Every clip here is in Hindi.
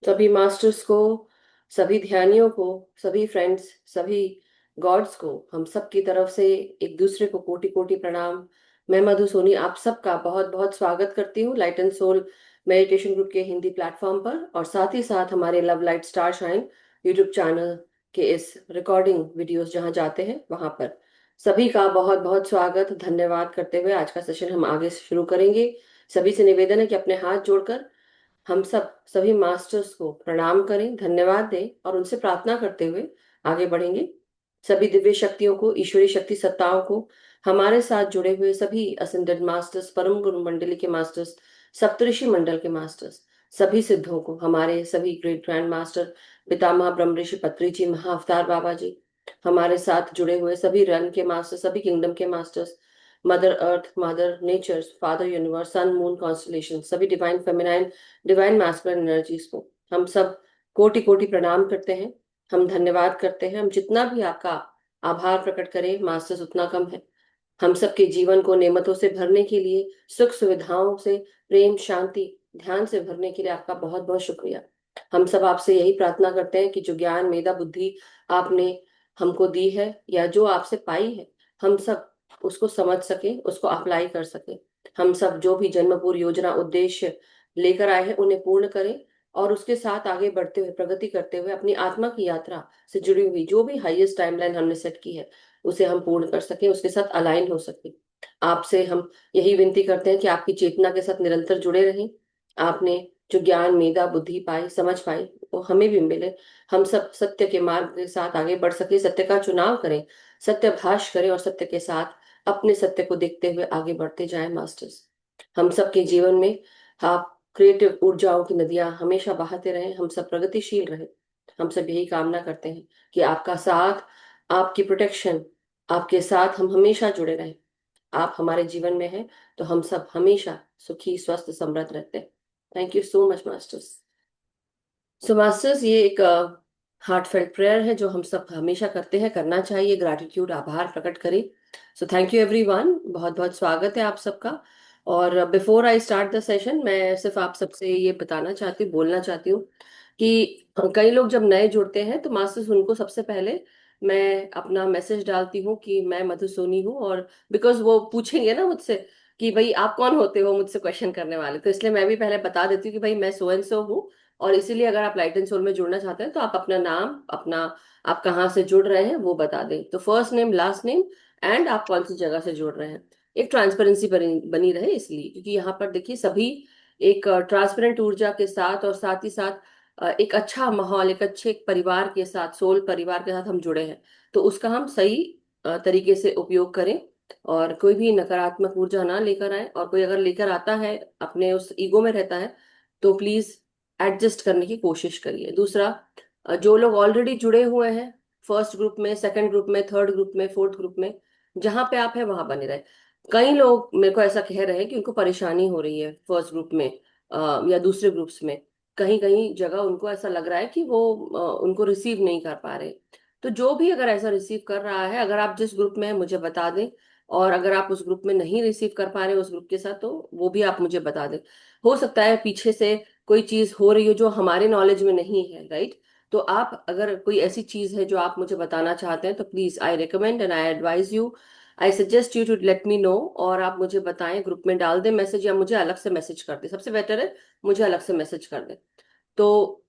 सभी मास्टर्स को, सभी ध्यानियों को, सभी फ्रेंड्स, सभी गॉड्स को हम सब की तरफ से एक दूसरे को कोटि कोटि प्रणाम। मैं मधु सोनी आप सबका बहुत बहुत स्वागत करती हूँ light and soul meditation group के हिंदी प्लेटफॉर्म पर, और साथ ही साथ हमारे love light star shine YouTube channel के इस रिकॉर्डिंग वीडियोस जहाँ जाते हैं वहां पर। सभी का बहुत बहुत स्वागत धन्यवाद करते हुए आज का सेशन हम आगे शुरू करेंगे। सभी से निवेदन है कि अपने हाथ जोड़कर हम सब सभी मास्टर्स को प्रणाम करें, धन्यवाद दें और उनसे प्रार्थना करते हुए आगे बढ़ेंगे। सभी दिव्य शक्तियों को, ईश्वरीय शक्ति सत्ताओं को, हमारे साथ जुड़े हुए सभी असेंडेड मास्टर्स, परम गुरु मंडली के मास्टर्स, सप्तऋषि मंडल के मास्टर्स, सभी सिद्धों को, हमारे सभी ग्रेट ग्रैंड मास्टर पितामह ब्रह्म ऋषि पत्री जी, महाअवतार बाबा जी, हमारे साथ जुड़े हुए सभी रन के मास्टर्स, सभी किंगडम के masters, mother earth, mother nature, father universe, sun moon constellation, सभी divine feminine, divine masculine energies को हम सब कोटि कोटि प्रणाम करते हैं। हम धन्यवाद करते हैं। हम जितना भी आपका आभार प्रकट करें मास्टर्स उतना कम है। हम सबके जीवन को नेमतों से भरने के लिए, सुख सुविधाओं से, प्रेम शांति ध्यान से भरने के लिए आपका बहुत बहुत शुक्रिया। हम सब आपसे यही प्रार्थना करते हैं कि जो ज्ञान मेधा बुद्धि आपने हमको दी है या जो आपसे पाई है, हम सब उसको समझ सके, उसको अप्लाई कर सके। हम सब जो भी जन्मपूर्व योजना उद्देश्य लेकर आए हैं उन्हें पूर्ण करें, और उसके साथ आगे बढ़ते हुए, प्रगति करते हुए अपनी आत्मा की यात्रा से जुड़ी हुई जो भी हाईएस्ट टाइमलाइन हमने सेट की है उसे हम पूर्ण कर सकें, उसके साथ अलाइन हो सके। आपसे हम यही विनती करते हैं कि आपकी चेतना के साथ निरंतर जुड़े रहें। आपने जो ज्ञान मेधा बुद्धि पाई, समझ पाई, वो हमें भी मिले। हम सब सत्य के मार्ग के साथ आगे बढ़ सके, सत्य का चुनाव करें, सत्य भाष करें और सत्य के साथ अपने सत्य को देखते हुए आगे बढ़ते जाएं मास्टर्स। हम सबके जीवन में आप क्रिएटिव ऊर्जाओं की नदियां हमेशा बहाते रहें, हम सब प्रगतिशील रहें। हम सब यही कामना करते हैं कि आपका साथ, आपकी प्रोटेक्शन, आपके साथ हम हमेशा जुड़े रहें। आप हमारे जीवन में हैं तो हम सब हमेशा सुखी स्वस्थ समृद्ध रहते हैं। Thank you so much masters. So masters, ये एक हार्टफेल्ट प्रेयर है जो हम सब हमेशा करते हैं, करना चाहिए, ग्रैटिट्यूड, आभार प्रकट करें। सो थैंक यू एवरीवन, बहुत बहुत स्वागत है आप सबका। और before I start the session, मैं सिर्फ आप सबसे ये बताना चाहती हूँ, बोलना चाहती हूँ कि कई लोग जब नए जुड़ते हैं तो मास्टर्स उनको सबसे पहले मैं अपना मैसेज डालती हूँ कि मैं मधु सोनी हूँ, और बिकॉज वो पूछेंगे ना मुझसे कि भाई आप कौन होते हो मुझसे क्वेश्चन करने वाले, तो इसलिए मैं भी पहले बता देती हूँ कि भाई मैं सो एंड सो हूँ। और इसीलिए अगर आप लाइट एंड सोल में जुड़ना चाहते हैं तो आप अपना नाम, अपना, आप कहाँ से जुड़ रहे हैं वो बता दें, तो first name, last name and आप कौन सी जगह से जुड़ रहे हैं। एक ट्रांसपेरेंसी बनी बनी रहे इसलिए, क्योंकि यहाँ पर देखिए सभी एक ट्रांसपेरेंट ऊर्जा के साथ और साथ ही साथ एक अच्छा माहौल, एक अच्छे एक परिवार के साथ, सोल परिवार के साथ हम जुड़े हैं, तो उसका हम सही तरीके से उपयोग करें और कोई भी नकारात्मक ऊर्जा ना लेकर आए। और कोई अगर लेकर आता है, अपने उस ईगो में रहता है, तो प्लीज एडजस्ट करने की कोशिश करिए। दूसरा, जो लोग ऑलरेडी जुड़े हुए हैं फर्स्ट ग्रुप में, सेकंड ग्रुप में, थर्ड ग्रुप में, फोर्थ ग्रुप में, जहां पे आप हैं वहां बने रहे। कई लोग मेरे को ऐसा कह रहे हैं कि उनको परेशानी हो रही है फर्स्ट ग्रुप में या दूसरे ग्रुप्स में, कहीं कहीं जगह उनको ऐसा लग रहा है कि वो उनको रिसीव नहीं कर पा रहे। तो जो भी अगर ऐसा रिसीव कर रहा है, अगर आप जिस ग्रुप में हैं मुझे बता दें, और अगर आप उस ग्रुप में नहीं रिसीव कर पा रहे उस ग्रुप के साथ, तो वो भी आप मुझे बता दें। हो सकता है पीछे से कोई चीज हो रही हो जो हमारे नॉलेज में नहीं है, राइट? तो आप अगर कोई ऐसी चीज है जो आप मुझे बताना चाहते हैं तो please I recommend and I advise you, I suggest you to let me know, और आप मुझे बताएं, ग्रुप में डाल दें मैसेज या मुझे अलग से मैसेज कर दें, सबसे बेटर है मुझे अलग से मैसेज कर दें, तो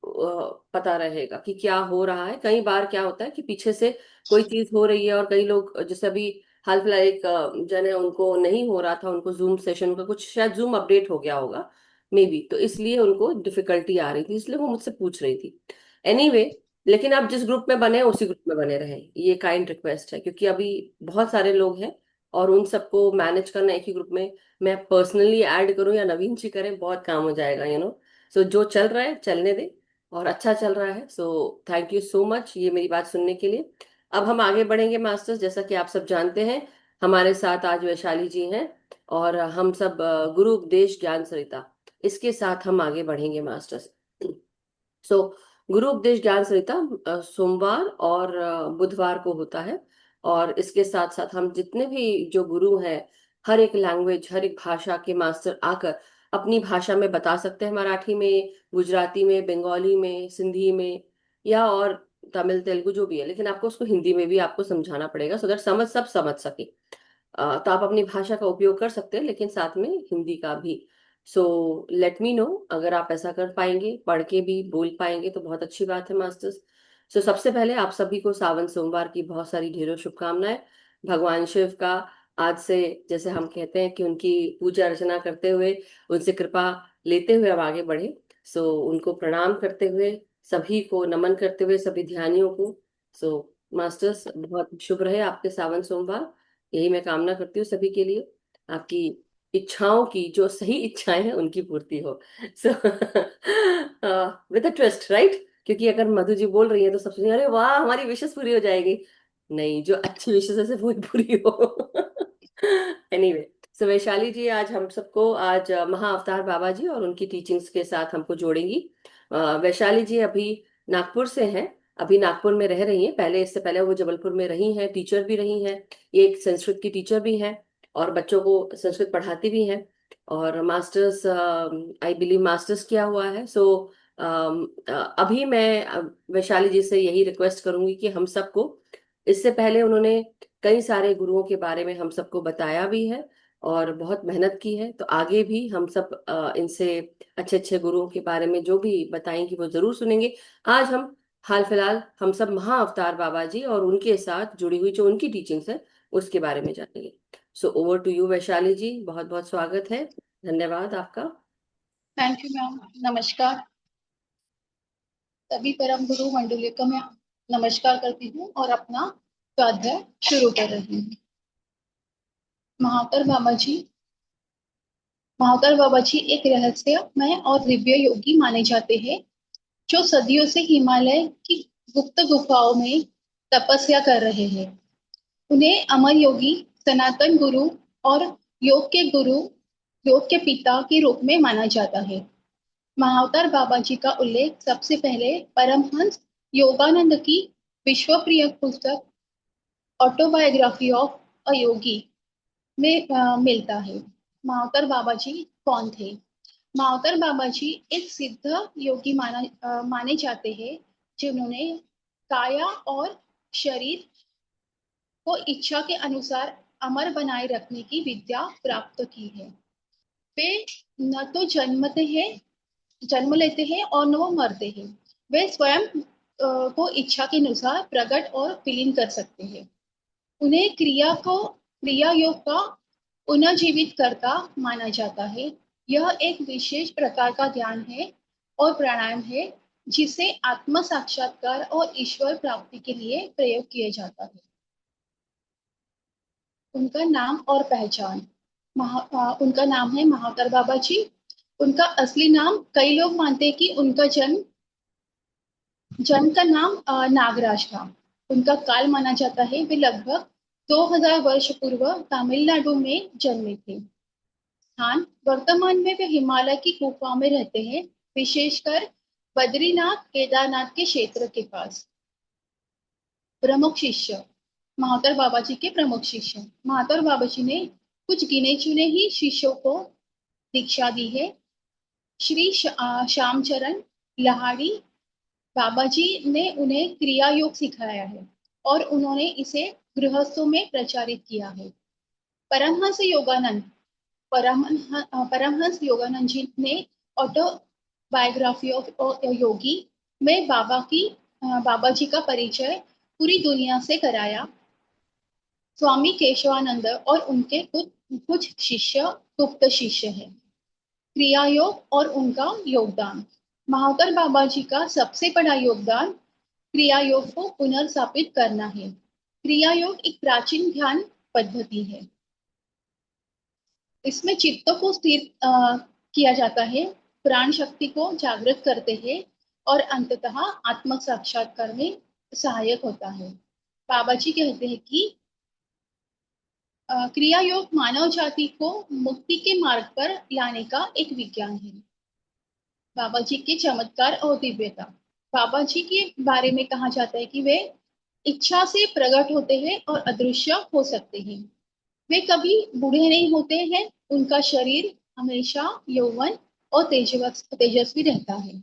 पता रहेगा कि क्या हो रहा है। कई बार क्या होता है कि पीछे से कोई चीज हो रही है और कई लोग, जैसे अभी हाल फिलहाल एक जन है, उनको नहीं हो रहा था, उनको जूम सेशन का कुछ शायद जूम अपडेट हो गया होगा मे बी, तो इसलिए उनको डिफिकल्टी आ रही थी, इसलिए वो मुझसे पूछ रही थी। एनीवे, लेकिन आप जिस ग्रुप में बने उसी ग्रुप में बने रहें, ये काइंड रिक्वेस्ट है, क्योंकि अभी बहुत सारे लोग हैं और उन सबको मैनेज करना एक ही ग्रुप में, मैं पर्सनली ऐड करूं या नवीन जी करें, बहुत काम हो जाएगा, सो जो चल रहा है चलने दे, और अच्छा चल रहा है। सो थैंक यू सो मच ये मेरी बात सुनने के लिए। अब हम आगे बढ़ेंगे मास्टर्स, जैसा कि आप सब जानते हैं हमारे साथ आज वैशाली जी हैं, और हम सब गुरु उपदेश ज्ञान सरिता, इसके साथ हम आगे बढ़ेंगे मास्टर्स। सो गुरु उपदेश ज्ञान सरिता सोमवार और बुधवार को होता है, और इसके साथ साथ हम जितने भी जो गुरु हैं, हर एक लैंग्वेज, हर एक भाषा के मास्टर आकर अपनी भाषा में बता सकते हैं, मराठी में, गुजराती में, बंगाली में, सिंधी में, या और तमिल तेलुगु जो भी है, लेकिन आपको उसको हिंदी में भी आपको समझाना पड़ेगा, सो दैट सब समझ सके। तो आप अपनी भाषा का उपयोग कर सकते हैं, लेकिन साथ में हिंदी का भी। सो लेट मी नो, अगर आप ऐसा कर पाएंगे, पढ़ के भी बोल पाएंगे तो बहुत अच्छी बात है मास्टर्स। सो सबसे पहले आप सभी को सावन सोमवार की बहुत सारी ढेरों शुभकामनाएं। भगवान शिव का आज से, जैसे हम कहते हैं कि उनकी पूजा अर्चना करते हुए, उनसे कृपा लेते हुए अब आगे बढ़े। सो उनको प्रणाम करते हुए, सभी को नमन करते हुए, सभी ध्यानियों को। सो मास्टर्स, बहुत शुभ रहे आपके सावन सोमवार। यही मैं कामना करती हूँ सभी के लिए, आपकी इच्छाओं की, जो सही इच्छाएं हैं उनकी पूर्ति हो। So with a twist, right? क्योंकि अगर मधु जी बोल रही है तो सब सोचेंगे अरे वाह, हमारी विशेष पूरी हो जाएगी। नहीं, जो अच्छी विशेष है सिर्फ वही पूरी हो। एनीवे, सो वैशाली जी आज हम सबको, आज महा अवतार बाबा जी और उनकी टीचिंग्स के साथ हमको जोड़ेंगी। वैशाली जी अभी नागपुर से हैं, अभी नागपुर में रह रही हैं। पहले, इससे पहले वो जबलपुर में रही हैं, टीचर भी रही हैं, एक संस्कृत की टीचर भी हैं, और बच्चों को संस्कृत पढ़ाती भी हैं। और मास्टर्स, आई बिलीव मास्टर्स किया हुआ है। सो अभी मैं वैशाली जी से यही रिक्वेस्ट करूंगी कि हम सबको, इससे पहले उन्होंने कई सारे गुरुओं के बारे में हम सबको बताया भी है और बहुत मेहनत की है, तो आगे भी हम सब इनसे अच्छे अच्छे गुरुओं के बारे में जो भी बताएंगी वो जरूर सुनेंगे। आज हम हाल फिलहाल हम सब महा अवतार बाबा जी और उनके साथ जुड़ी हुई जो उनकी टीचिंग्स है उसके बारे में जानेंगे। So over to you Vaishali ji, बहुत बहुत स्वागत है, धन्यवाद आपका। Thank you ma'am. नमस्कार सभी परम गुरु मंडलियों का मैं नमस्कार करती हूँ और अपना स्वाध्याय शुरू कर रही हूँ। महावतार बाबा जी। महावतार बाबा जी एक रहस्यमय और दिव्य योगी माने जाते हैं, जो सदियों से हिमालय की गुप्त गुफाओं में तपस्या कर रहे हैं। उन्हें अमर योगी, सनातन गुरु और योग के गुरु, योग के पिता के रूप में माना जाता है। महावतार बाबा जी का उल्लेख सबसे पहले परमहंस योगानंद की विश्व प्रिय पुस्तक ऑटोबायोग्राफी ऑफ अ योगी में मिलता है। महावतार बाबा जी कौन थे? महावतार बाबा जी एक सिद्ध योगी माने जाते हैं, जिन्होंने काया और शरीर को इच्छा के अनुसार अमर बनाए रखने की विद्या प्राप्त की है। वे न तो जन्म लेते हैं और न वो मरते हैं। वे स्वयं को इच्छा के अनुसार प्रकट और विलीन कर सकते हैं। उन्हें क्रिया योग का पुनर्जीवित करता माना जाता है। यह एक विशेष प्रकार का ध्यान है और प्राणायाम है, जिसे आत्म साक्षात्कार और ईश्वर प्राप्ति के लिए प्रयोग किया जाता है। उनका नाम और पहचान। उनका नाम है महावतार बाबा जी। उनका असली नाम, कई लोग मानते हैं कि उनका जन्म का नाम नागराज था। उनका काल माना जाता है वे लगभग 2000 वर्ष पूर्व तमिलनाडु में जन्मे थे। स्थान, वर्तमान में वे हिमालय की गुफाओं में रहते हैं, विशेषकर बद्रीनाथ केदारनाथ के क्षेत्र के पास। प्रमुख शिष्य। महावतार बाबा जी के प्रमुख शिष्य। महावतार बाबा जी ने कुछ गिने चुने ही शिष्यों को दीक्षा दी है। श्री श्यामचरण लहाड़ी बाबा जी ने उन्हें क्रिया योग सिखाया है और उन्होंने इसे गृहस्थों में प्रचारित किया है। परमहंस योगानंद परमहंस योगानंद जी ने ऑटोबायोग्राफी ऑफ योगी में बाबा जी का परिचय पूरी दुनिया से कराया। स्वामी केशवानंद और उनके कुछ शिष्य गुप्त शिष्य हैं। क्रिया योग और उनका योगदान। महावतार बाबा जी का सबसे बड़ा योगदान क्रिया योग को पुनर्स्थापित करना है। क्रिया योग एक प्राचीन ध्यान पद्धति है। इसमें चित्त को स्थिर किया जाता है, प्राण शक्ति को जागृत करते हैं और अंततः आत्म साक्षात्कार में सहायक होता है। बाबा जी कहते हैं कि क्रिया योग मानव जाति को मुक्ति के मार्ग पर लाने का एक विज्ञान है। बाबा जी के चमत्कार और दिव्यता। बाबा जी के बारे में कहा जाता है कि वे इच्छा से प्रकट होते हैं और अदृश्य हो सकते हैं। वे कभी बूढ़े नहीं होते हैं। उनका शरीर हमेशा यौवन और तेजस्वी रहता है।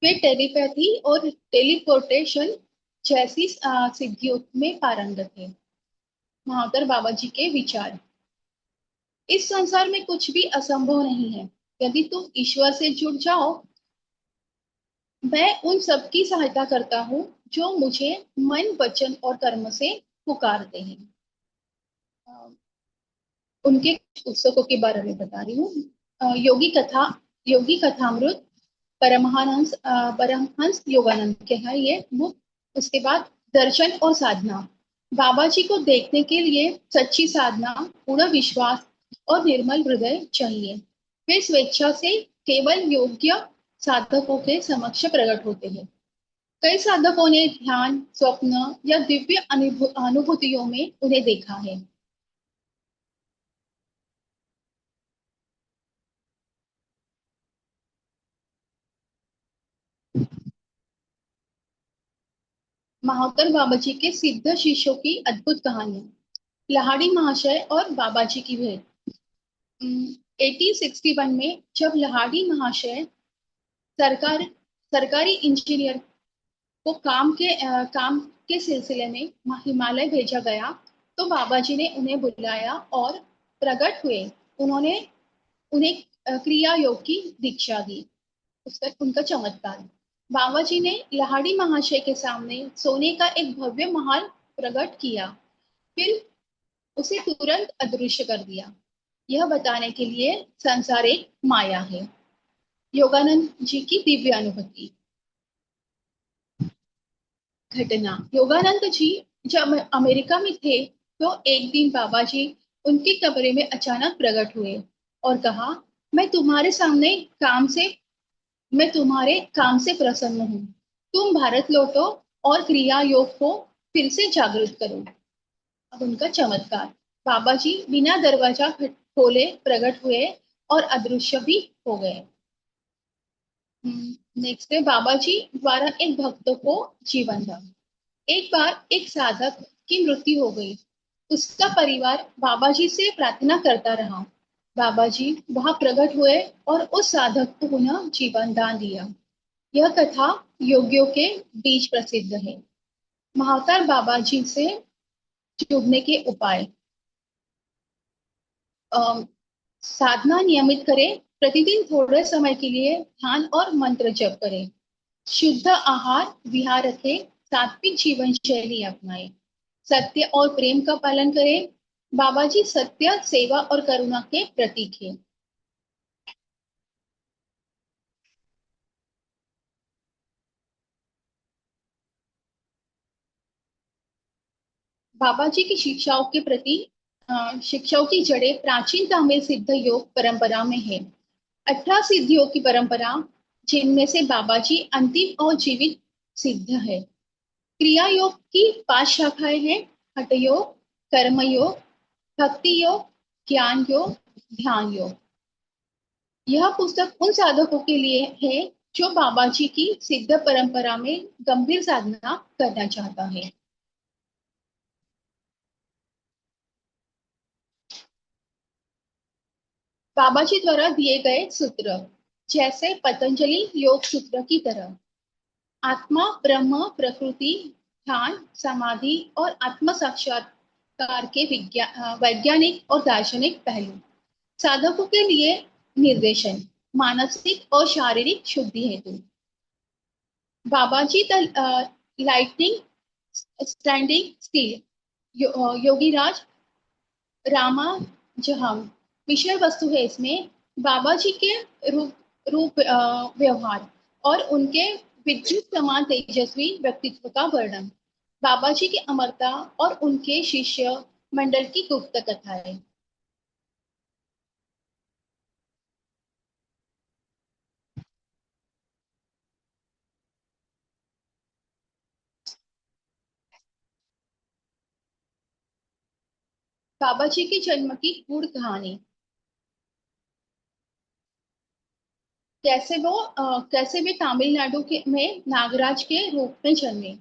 वे टेलीपैथी और टेलीपोर्टेशन जैसी सिद्धियों में पारंगत है। महावतर बाबा जी के विचार। इस संसार में कुछ भी असंभव नहीं है। यदि तुम ईश्वर से जुड़ जाओ, मैं उन सबकी सहायता करता हूँ जो मुझे मन, वचन और कर्म से पुकारते हैं। अ, उनके पुस्तकों के बारे में बता रही हूँ। योगी कथामृत, परमहंस योगानंद के है ये बुक। उसके बाद दर्शन और साधना। बाबा जी को देखने के लिए सच्ची साधना, पूरा विश्वास और निर्मल हृदय चाहिए। वे स्वेच्छा से केवल योग्य साधकों के समक्ष प्रकट होते हैं। कई साधकों ने ध्यान, स्वप्न या दिव्य अनुभूतियों में उन्हें देखा है। महावतर बाबा जी के सिद्ध शिष्यों की अद्भुत कहानी। लहाड़ी महाशय और बाबा जी की भेंट। 1861 में जब लहाड़ी महाशय सरकार सरकारी इंजीनियर को काम के सिलसिले में हिमालय भेजा गया, तो बाबा जी ने उन्हें बुलाया और प्रकट हुए। उन्होंने उन्हें क्रिया योग की दीक्षा दी। उसका उनका चमत्कार। बाबा जी ने लहाड़ी महाशय के सामने सोने का एक भव्य महल प्रकट किया, फिर उसे तुरंत अदृश्य कर दिया। यह बताने के लिए संसार एक माया है। योगानंद जी की दिव्य अनुभूति। घटना। योगानंद जी जब अमेरिका में थे, तो एक दिन बाबा जी उनके कमरे में अचानक प्रकट हुए और कहा, मैं तुम्हारे सामने काम से मैं तुम्हारे काम से प्रसन्न हूँ। तुम भारत लौटो और क्रिया योग को फिर से जागृत करो। अब उनका चमत्कार। बाबा जी बिना दरवाजा खोले प्रकट हुए और अदृश्य भी हो गए। नेक्स्ट है बाबा जी द्वारा एक भक्त को जीवन दान। एक बार एक साधक की मृत्यु हो गई। उसका परिवार बाबा जी से प्रार्थना करता रहा। बाबा जी वहां प्रकट हुए और उस साधक को पुनः जीवन दान दिया। यह कथा योगियों के बीच प्रसिद्ध है। महावतार बाबा जी से जुड़ने के उपाय। अम, साधना नियमित करें। प्रतिदिन थोड़े समय के लिए ध्यान और मंत्र जप करें। शुद्ध आहार विहार रखें। सात्विक जीवन शैली अपनाएं। सत्य और प्रेम का पालन करें। बाबा जी सत्य, सेवा और करुणा के प्रतीक हैं। बाबा जी की शिक्षाओं की जड़ें प्राचीन तमिल सिद्ध योग परंपरा में है। 18 सिद्धियों की परंपरा, जिनमें से बाबा जी अंतिम और जीवित सिद्ध है। क्रिया योग की 5 शाखाएं हैं। हठ योग, कर्म योग, भक्ति योग, ज्ञान योग, ध्यान योग। यह पुस्तक उन साधकों के लिए है जो बाबा जी की सिद्ध परंपरा में गंभीर साधना करना चाहता है। बाबा जी द्वारा दिए गए सूत्र, जैसे पतंजलि योग सूत्र की तरह। आत्मा, ब्रह्म, प्रकृति, ध्यान, समाधि और आत्म साक्षात्कार के वैज्ञानिक और दार्शनिक पहलू। साधकों के लिए निर्देशन, मानसिक और शारीरिक शुद्धि हेतु। Baba ji the lightning standing still, Yogiraj Ramajaham. विषय वस्तु है इसमें बाबा जी के रूप व्यवहार और उनके विद्युत समान तेजस्वी व्यक्तित्व का वर्णन। बाबा जी की अमरता और उनके शिष्य मंडल की गुप्त कथाएं। बाबा जी के जन्म की पूर्ण कहानी। कैसे वे तमिलनाडु के में नागराज के रूप में जन्मे।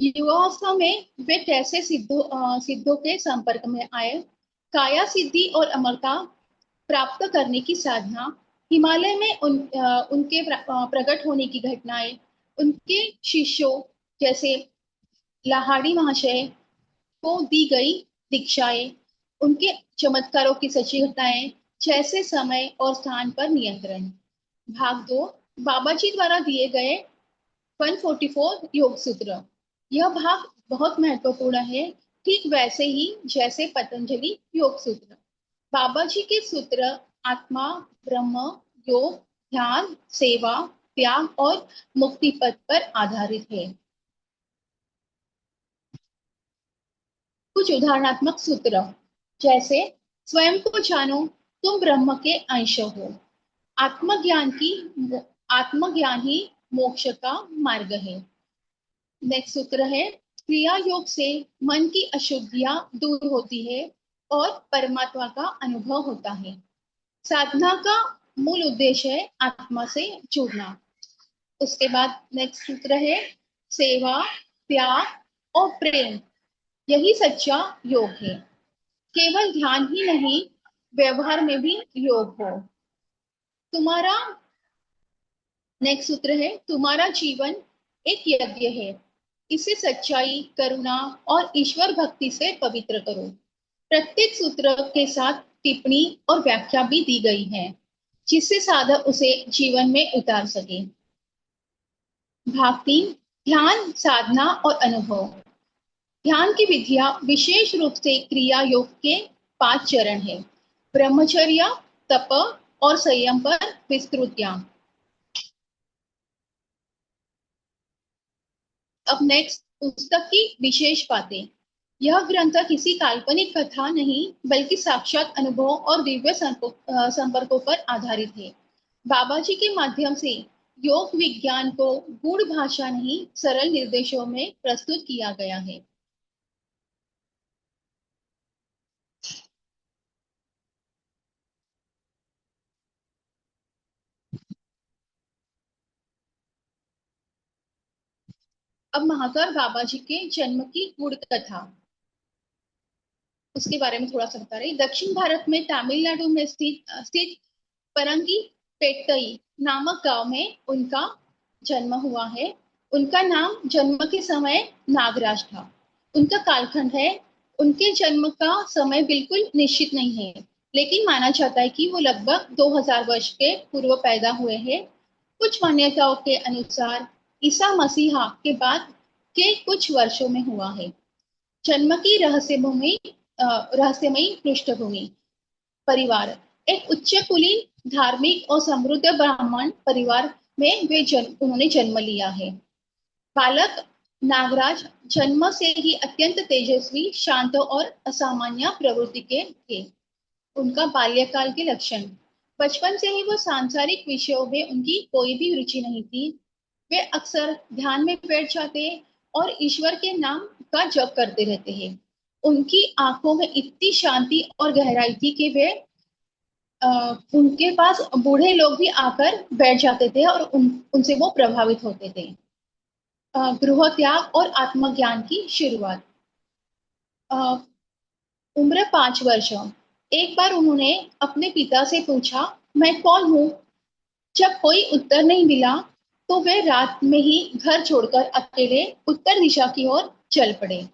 युवावस्था में वे कैसे सिद्धों के संपर्क में आए। काया सिद्धि और अमरता प्राप्त करने की साधना, हिमालय में उनके प्रकट होने की घटनाएं, उनके शिष्यों जैसे लाहाड़ी महाशय को दी गई दीक्षाएं, उनके चमत्कारों की सच्ची घटनाएं, जैसे समय और स्थान पर नियंत्रण। भाग दो, बाबा जी द्वारा दिए गए 144 योग सूत्र। यह भाग बहुत महत्वपूर्ण है, ठीक वैसे ही जैसे पतंजलि योग सूत्र। बाबा जी के सूत्र आत्मा, ब्रह्म, योग, ध्यान, सेवा, त्याग और मुक्ति पद पर आधारित है। कुछ उदाहरणात्मक सूत्र जैसे स्वयं को जानो, तुम ब्रह्म के अंश हो। आत्मज्ञान की आत्मज्ञान ही मोक्ष का मार्ग है। नेक्स्ट सूत्र है क्रिया योग से मन की अशुद्धियां दूर होती है और परमात्मा का अनुभव होता है। साधना का मूल उद्देश्य है आत्मा से जुड़ना। उसके बाद नेक्स्ट सूत्र है सेवा, त्याग और प्रेम, यही सच्चा योग है। केवल ध्यान ही नहीं, व्यवहार में भी योग हो। तुम्हारा नेक्स्ट सूत्र है तुम्हारा जीवन एक यज्ञ है, इसे सच्चाई, करुणा और ईश्वर भक्ति से पवित्र करो। प्रत्येक सूत्र के साथ टिप्पणी और व्याख्या भी दी गई है, जिससे साधक उसे जीवन में उतार सके। भाग 3, ध्यान, साधना और अनुभव। ध्यान की विधियां विशेष रूप से क्रिया योग के 5 चरण है। ब्रह्मचर्य, तप और संयम पर विस्तृत ज्ञान। अब नेक्स्ट पुस्तक की विशेष बातें। यह ग्रंथ किसी काल्पनिक कथा नहीं, बल्कि साक्षात अनुभव और दिव्य संपर्कों पर आधारित है। बाबा जी के माध्यम से योग विज्ञान को गूढ़ भाषा नहीं, सरल निर्देशों में प्रस्तुत किया गया है। अब महाकाल बाबा जी के जन्म की गूढ़ कथा, उसके बारे में थोड़ा सा बता रही। दक्षिण भारत में तमिलनाडु में स्थित परंगी पेट्टई नामक गांव में उनका जन्म हुआ है। उनका नाम जन्म के समय नागराज था। उनका कालखंड है, उनके जन्म का समय बिल्कुल निश्चित नहीं है, लेकिन माना जाता है कि वो लगभग 2000 वर्ष के पूर्व पैदा हुए हैं। कुछ मान्यताओं के अनुसार ईसा मसीहा के बाद के कुछ वर्षों में हुआ है। जन्म की रहस्यमयी पृष्ठभूमि। परिवार, एक उच्च कुलीन, धार्मिक और समृद्ध ब्राह्मण परिवार में उन्होंने जन्म लिया है। बालक नागराज जन्म से ही अत्यंत तेजस्वी, शांत और असामान्य प्रवृत्ति के थे। उनका बाल्यकाल के लक्षण, बचपन से ही वो सांसारिक विषयों में उनकी कोई भी रुचि नहीं थी। वे अक्सर ध्यान में बैठ जाते और ईश्वर के नाम का जप करते रहते हैं। उनकी आंखों में इतनी शांति और गहराई थी कि वे उनके पास बूढ़े लोग भी आकर बैठ जाते थे और उनसे वो प्रभावित होते थे। गृह त्याग और आत्मज्ञान की शुरुआत। उम्र 5 वर्ष। एक बार उन्होंने अपने पिता से पूछा, मैं कौन हूँ? जब कोई उत्तर नहीं मिला तो वे रात में ही घर छोड़कर अकेले उत्तर दिशा की ओर चल पड़े।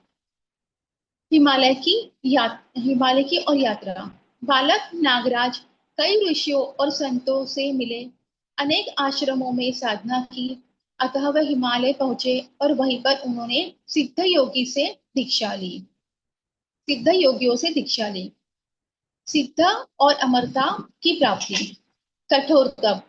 हिमालय की और यात्रा। बालक नागराज कई ऋषियों और संतों से मिले, अनेक आश्रमों में साधना की, अतः वह हिमालय पहुंचे और वहीं पर उन्होंने सिद्ध योगियों से दीक्षा ली। सिद्ध और अमरता की प्राप्ति। कठोर तप।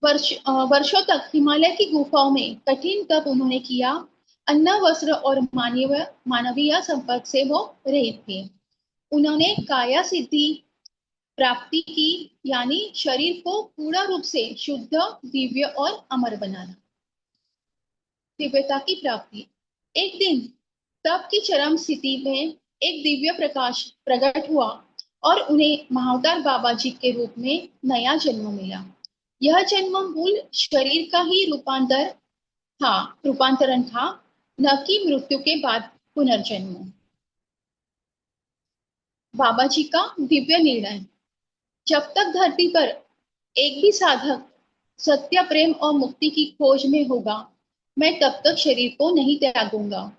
वर्षों तक हिमालय की गुफाओं में कठिन तप उन्होंने किया। अन्न, वस्त्र और मानवीय संपर्क से वो रहित थे। उन्होंने काया सिद्धि प्राप्ति की, यानी शरीर को पूर्ण रूप से शुद्ध, दिव्य और अमर बनाना। दिव्यता की प्राप्ति। एक दिन तप की चरम स्थिति में एक दिव्य प्रकाश प्रकट हुआ और उन्हें महावतार बाबा जी के रूप में नया जन्म मिला। यह जन्म मूल शरीर का ही रूपांतरण था, न कि मृत्यु के बाद पुनर्जन्म। बाबा जी का दिव्य निर्णय। जब तक धरती पर एक भी साधक सत्य, प्रेम और मुक्ति की खोज में होगा, मैं तब तक शरीर को नहीं त्यागूंगा।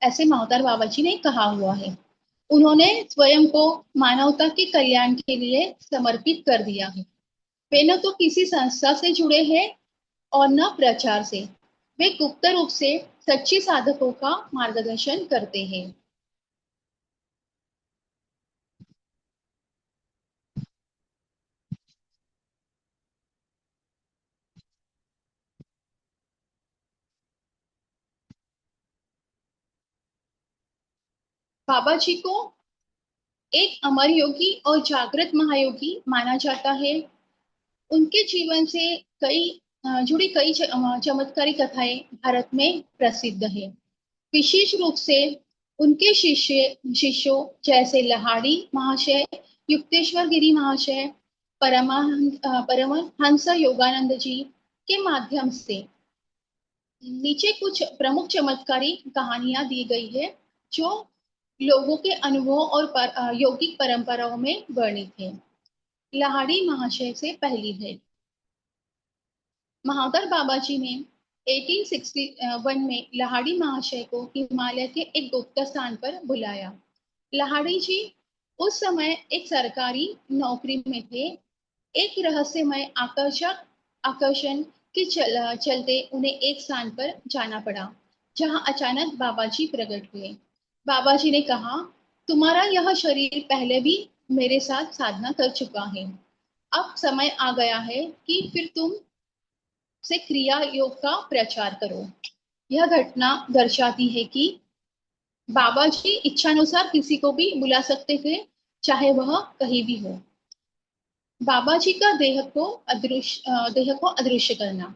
ऐसे महावतार बाबा जी ने कहा हुआ है। उन्होंने स्वयं को मानवता के कल्याण के लिए समर्पित कर दिया है। वे न तो किसी संस्था से जुड़े हैं और न प्रचार से। वे गुप्त रूप से सच्चे साधकों का मार्गदर्शन करते हैं। बाबा जी को एक अमर योगी और जागृत महायोगी माना जाता है। उनके जीवन से कई जुड़ी कई चमत्कारी कथाएं भारत में प्रसिद्ध है। विशेष रूप से उनके शिष्यों जैसे लहाड़ी महाशय, युक्तेश्वर गिरी महाशय, परमहंस योगानंद जी के माध्यम से नीचे कुछ प्रमुख चमत्कारी कहानियां दी गई है, जो लोगों के अनुभव और यौगिक परंपराओं में वर्णित है। लहाड़ी महाशय से पहली भेंट। महावतार बाबा जी ने 1861 में लहाड़ी महाशय को हिमालय के एक गुप्त स्थान पर बुलाया। लहाड़ी जी उस समय एक सरकारी नौकरी में थे। एक रहस्यमय आकर्षण के चलते उन्हें एक स्थान पर जाना पड़ा, जहां अचानक बाबा जी प्रकट हुए। बाबा जी ने कहा, तुम्हारा यह शरीर पहले भी मेरे साथ साधना कर चुका है। अब समय आ गया है कि फिर तुम से क्रिया योग का प्रचार करो। यह घटना दर्शाती है कि बाबा जी इच्छानुसार किसी को भी बुला सकते थे, चाहे वह कहीं भी हो। बाबा जी का देह को अदृश्य करना।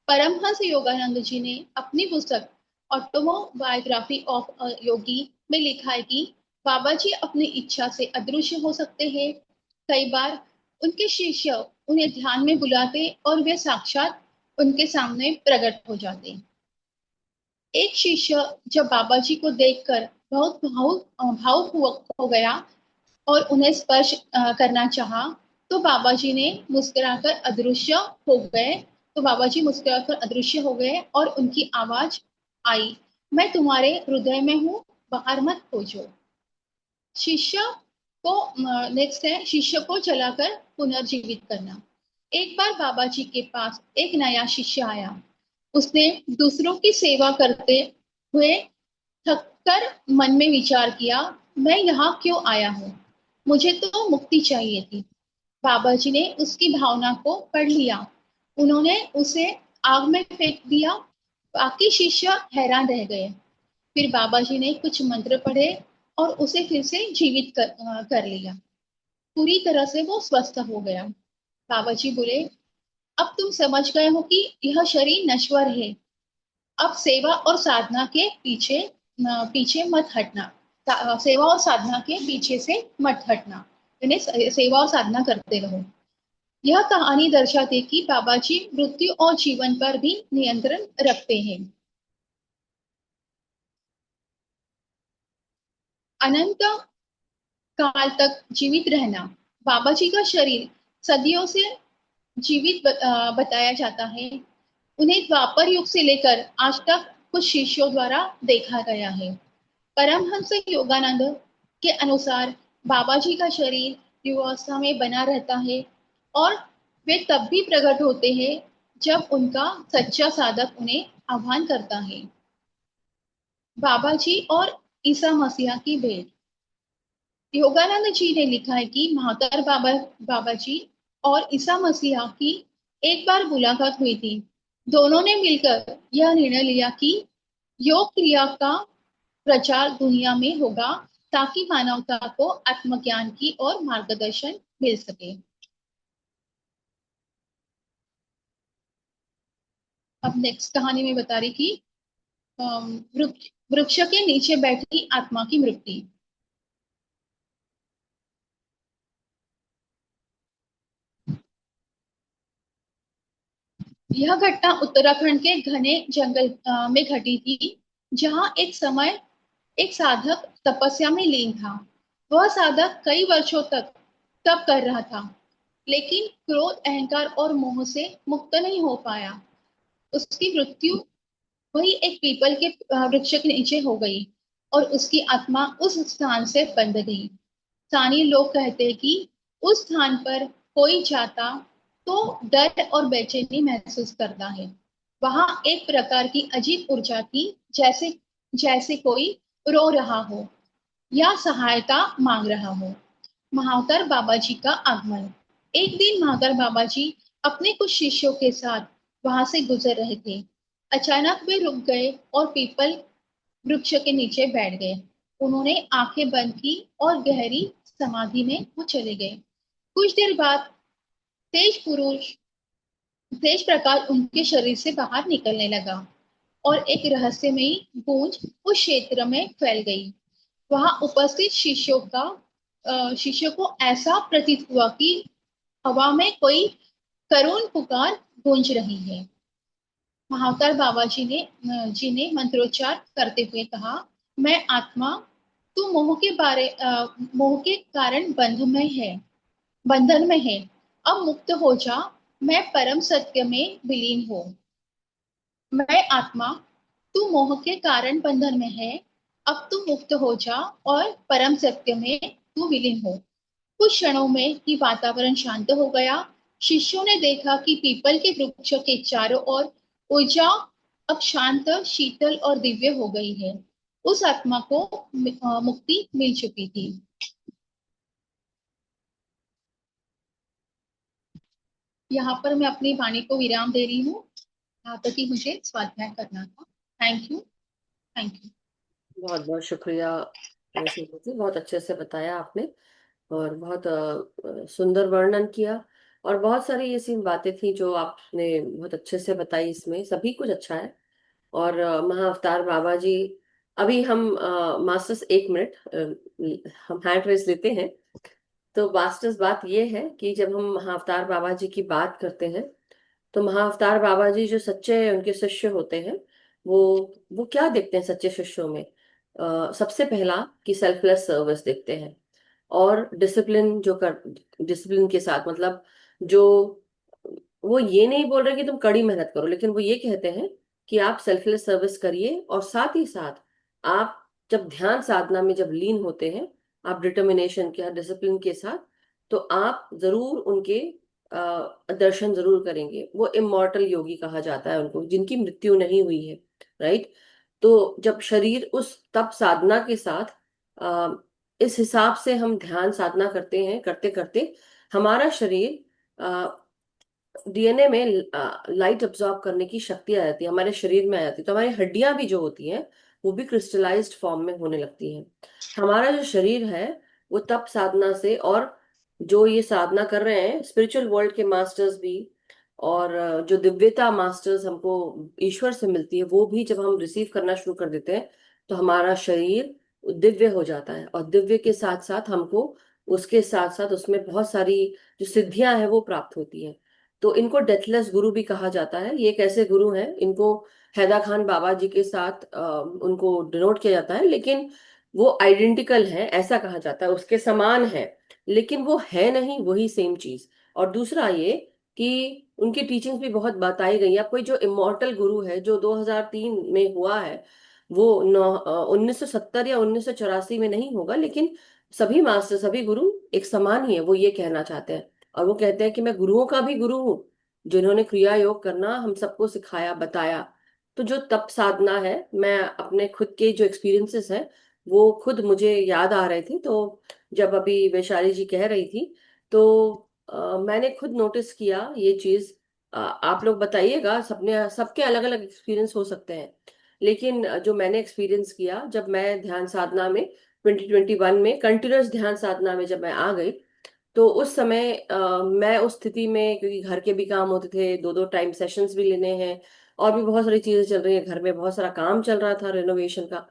परमहंस योगानंद जी ने अपनी पुस्तक ऑटोमोबायोग्राफी ऑफ योगी में लिखा है कि बाबा जी अपनी इच्छा से अदृश्य हो सकते हैं। कई बार उनके शिष्य उन्हें ध्यान में बुलाते और वे साक्षात उनके सामने प्रकट हो जाते। एक शिष्य जब बाबा जी को देखकर बहुत भावुक हो गया और उन्हें स्पर्श करना चाहा, तो बाबा जी ने मुस्कुराकर अदृश्य हो गए। तो बाबा जी मुस्कुराकर अदृश्य हो गए और उनकी आवाज आई, मैं तुम्हारे हृदय में हूँ, बाहर मत खोजो। शिष्य नेक्स्ट है शिष्य को जलाकर पुनर्जीवित करना। एक बार बाबा जी के पास एक नया शिष्य आया। उसने दूसरों की सेवा करते हुए थककर मन में विचार किया, मैं यहाँ क्यों आया हूँ? मुझे तो मुक्ति चाहिए थी। बाबा जी ने उसकी भावना को पढ़ लिया। उन्होंने उसे आग में फेंक दिया। बाकी शिष्य हैरान रह गए। फिर बाबा जी ने कुछ मंत्र पढ़े और उसे फिर से जीवित कर लिया। पूरी तरह से वो स्वस्थ हो गया। बाबा जी बोले, अब तुम समझ गए हो कि यह शरीर नश्वर है। अब सेवा और साधना के पीछे मत हटना। सेवा और साधना के पीछे से मत हटना, यानी सेवा और साधना करते रहो। यह कहानी दर्शाती कि बाबा जी मृत्यु और जीवन पर भी नियंत्रण रखते हैं। अनंत काल तक जीवित रहना। बाबा जी का शरीर सदियों से बताया जाता है। उन्हें द्वापर युग से लेकर आज तक कुछ शिष्यों द्वारा देखा गया है। परमहंस योगानंद के अनुसार बाबा जी का शरीर युवावस्था में बना रहता है और वे तब भी प्रकट होते हैं जब उनका सच्चा साधक उन्हें आह्वान करता है। बाबा जी और ईसा मसीहा की भेंट। योगानंद जी ने लिखा है कि महातर बाबा जी और ईसा मसीहा की एक बार मुलाकात हुई थी। दोनों ने मिलकर यह निर्णय लिया कि योग क्रिया का प्रचार दुनिया में होगा, ताकि मानवता को आत्मज्ञान की और मार्गदर्शन मिल सके। अब नेक्स्ट कहानी में बता रही कि वृक्ष के नीचे बैठी आत्मा की मृत्यु। यह घटना उत्तराखंड के घने जंगल में घटी थी, जहां एक समय एक साधक तपस्या में लीन था। वह साधक कई वर्षों तक तप कर रहा था। लेकिन क्रोध, अहंकार और मोह से मुक्त नहीं हो पाया। उसकी मृत्यु वही एक पीपल के वृक्ष के नीचे हो गई और उसकी आत्मा उस स्थान से बंध गई। स्थानीय लोग कहते हैं कि उस स्थान पर कोई जाता तो डर और बेचैनी महसूस करता है। वहां एक प्रकार की अजीब ऊर्जा थी, जैसे जैसे कोई रो रहा हो या सहायता मांग रहा हो। महावतार बाबा जी का आगमन। एक दिन महावतार बाबा जी अपने कुछ शिष्यों के साथ वहां से गुजर रहे थे। अचानक वे रुक गए और पीपल वृक्ष के नीचे बैठ गए। उन्होंने आंखें बंद की और गहरी समाधि में वो चले गए। कुछ देर बाद तेज पुरुष तेज प्रकाश उनके शरीर से बाहर निकलने लगा और एक रहस्यमयी गूंज उस क्षेत्र में फैल गई। वहां उपस्थित शिष्यों को ऐसा प्रतीत हुआ कि हवा में कोई करुण पुकार गूंज रही है। महावतार बाबा जी ने मंत्रोच्चार करते हुए कहा, मैं आत्मा, तू मोह के कारण बंधन में है। अब मुक्त हो जा, मैं परम सत्य में विलीन हो। मैं आत्मा, तू मोह के कारण बंधन में है। अब तू मुक्त हो जा और परम सत्य में तू विलीन हो। कुछ क्षणों में ही वातावरण शांत हो गया। शिष्यों ने देखा कि पीपल के वृक्ष के चारों ओर ऊर्जा अब शांत, शीतल और दिव्य हो गई है। उस आत्मा को मुक्ति मिल चुकी थी। यहाँ पर मैं अपनी वाणी को विराम दे रही हूँ। यहाँ तक ही मुझे स्वाध्याय करना था। Thank you. Thank you. बहुत बहुत शुक्रिया श्रीमती, बहुत अच्छे से बताया आपने। और बहुत सुंदर वर्णन किया। और बहुत सारी ऐसी बातें थी जो आपने बहुत अच्छे से बताई, इसमें सभी कुछ अच्छा है। और महाअवतार बाबा जी, अभी हम मास्टर्स 1 मिनट हम हैंड रेस लेते हैं। तो मास्टर्स बात ये है कि जब हम महाअवतार बाबा जी की बात करते हैं, तो महाअवतार बाबा जी जो सच्चे उनके शिष्य होते हैं, वो वो क्या देखते हैं सच्चे शिष्यों में? सबसे पहला कि सेल्फलेस सर्विस देखते हैं। और डिसिप्लिन के साथ, मतलब जो वो ये नहीं बोल रहे कि तुम कड़ी मेहनत करो, लेकिन वो ये कहते हैं कि आप सेल्फलेस सर्विस करिए। और साथ ही साथ आप जब ध्यान साधना में जब लीन होते हैं, आप डिटर्मिनेशन के डिसिप्लिन के साथ, तो आप जरूर उनके दर्शन जरूर करेंगे। वो इमॉर्टल योगी कहा जाता है उनको, जिनकी मृत्यु नहीं हुई है। राइट। तो जब शरीर उस तप साधना के साथ अ, इस हिसाब से हम ध्यान साधना करते हैं, करते करते हमारा शरीर डीएनए में लाइट अब्सॉर्ब करने की शक्ति आ जाती है, हमारे शरीर में आ जाती है। तो हमारी हड्डियां भी जो होती हैं, वो भी क्रिस्टलाइज्ड फॉर्म में होने लगती हैं। हमारा जो शरीर है, वो तप साधना से, और जो ये साधना कर रहे हैं स्पिरिचुअल वर्ल्ड के मास्टर्स भी, और जो दिव्यता मास्टर्स हमको ईश्वर से मिलती है, वो भी जब हम रिसीव करना शुरू कर देते हैं, तो हमारा शरीर दिव्य हो जाता है। और दिव्य के साथ साथ हमको उसके साथ साथ उसमें बहुत सारी जो सिद्धियां हैं वो प्राप्त होती हैं। तो इनको डेथलेस गुरु भी कहा जाता है। ये एक ऐसे गुरु हैं, इनको हैदा खान बाबा जी के साथ उनको डिनोट किया जाता है, लेकिन वो आइडेंटिकल है ऐसा कहा जाता है, उसके समान है, लेकिन वो है नहीं वही सेम चीज। और दूसरा ये कि उनकी टीचिंग्स भी बहुत बताई गई है। अब कोई जो इमॉर्टल गुरु है जो 2003 में हुआ है, वो 1970 या 1984 में नहीं होगा, लेकिन सभी मास्टर, सभी गुरु एक समान ही है, वो ये कहना चाहते हैं। और वो कहते हैं कि मैं गुरुओं का भी गुरु हूँ, जिन्होंने क्रिया योग करना हम सबको सिखाया, बताया। तो जो तप साधना है, मैं अपने खुद के जो एक्सपीरियंसेस हैं, वो खुद मुझे याद आ रहे थे। तो जब अभी वैशाली जी कह रही थी, तो मैंने खुद नोटिस किया ये चीज। आप लोग बताइएगा, सबने सबके अलग अलग एक्सपीरियंस हो सकते हैं, लेकिन जो मैंने एक्सपीरियंस किया जब मैं ध्यान साधना में 2021 में कंटिन्यूअस ध्यान साधना में जब मैं आ गई, तो उस समय मैं उस स्थिति में, क्योंकि घर के भी काम होते थे, दो दो टाइम सेशंस भी लेने हैं, और भी बहुत सारी चीजें चल रही है घर में, बहुत सारा काम चल रहा था रेनोवेशन का।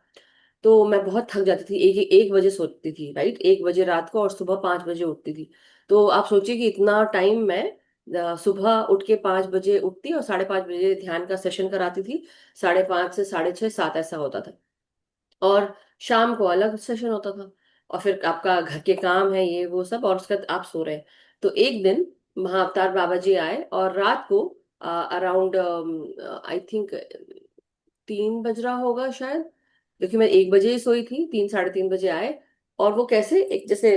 तो मैं बहुत थक जाती थी, एक एक बजे सोती थी, राइट, 1 बजे रात को, और सुबह 5 बजे उठती थी। तो आप सोचिए कि इतना टाइम मैं सुबह उठ के 5 बजे उठती और 5:30 बजे ध्यान का सेशन कराती थी। 5:30 से 6:30 7 ऐसा होता था। और शाम को अलग सेशन होता था। और फिर आपका घर के काम है, ये वो सब, और उसके बाद आप सो रहे हैं। तो एक दिन महाअवतार बाबा जी आए और रात को अराउंड आई थिंक 3 बज रहा होगा शायद, क्योंकि मैं 1 बजे ही सोई थी। 3 साढ़े 3 बजे आए और वो कैसे एक जैसे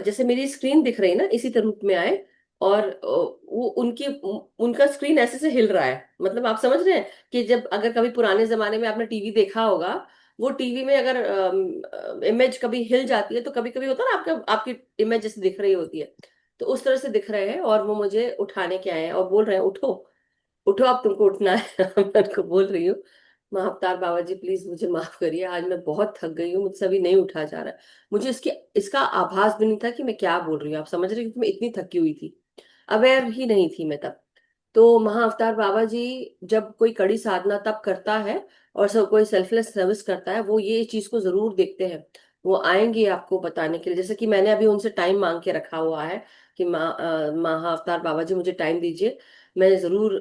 जैसे मेरी स्क्रीन दिख रही ना इसी रूप में आए। और वो उनका स्क्रीन ऐसे से हिल रहा है, मतलब आप समझ रहे हैं कि जब अगर कभी पुराने जमाने में आपने टीवी देखा होगा, वो टीवी में अगर इमेज कभी हिल जाती है तो कभी कभी होता है ना, आपका आपकी इमेज जैसे दिख रही होती है। तो उस तरह से दिख रहे हैं और वो मुझे उठाने के आए हैं और बोल रहे हैं उठो, उठो अब तुमको उठना है। मैं उनको बोल रही हूँ महाअवतार बाबा जी प्लीज मुझे माफ करिए, आज मैं बहुत थक गई हूँ, मुझसे अभी नहीं उठा जा रहा है। मुझे इसका आभास भी नहीं था कि मैं क्या बोल रही हूँ, आप समझ रहे हैं, क्योंकि मैं इतनी थकी हुई थी, अवेयर ही नहीं थी मैं तब। तो महाअवतार बाबा जी जब कोई कड़ी साधना तब करता है और सब कोई सेल्फलेस सर्विस करता है, वो ये चीज को जरूर देखते हैं। वो आएंगे आपको बताने के लिए, जैसे कि मैंने अभी उनसे टाइम मांग के रखा हुआ है कि महाअवतार बाबा जी मुझे टाइम दीजिए, मैं जरूर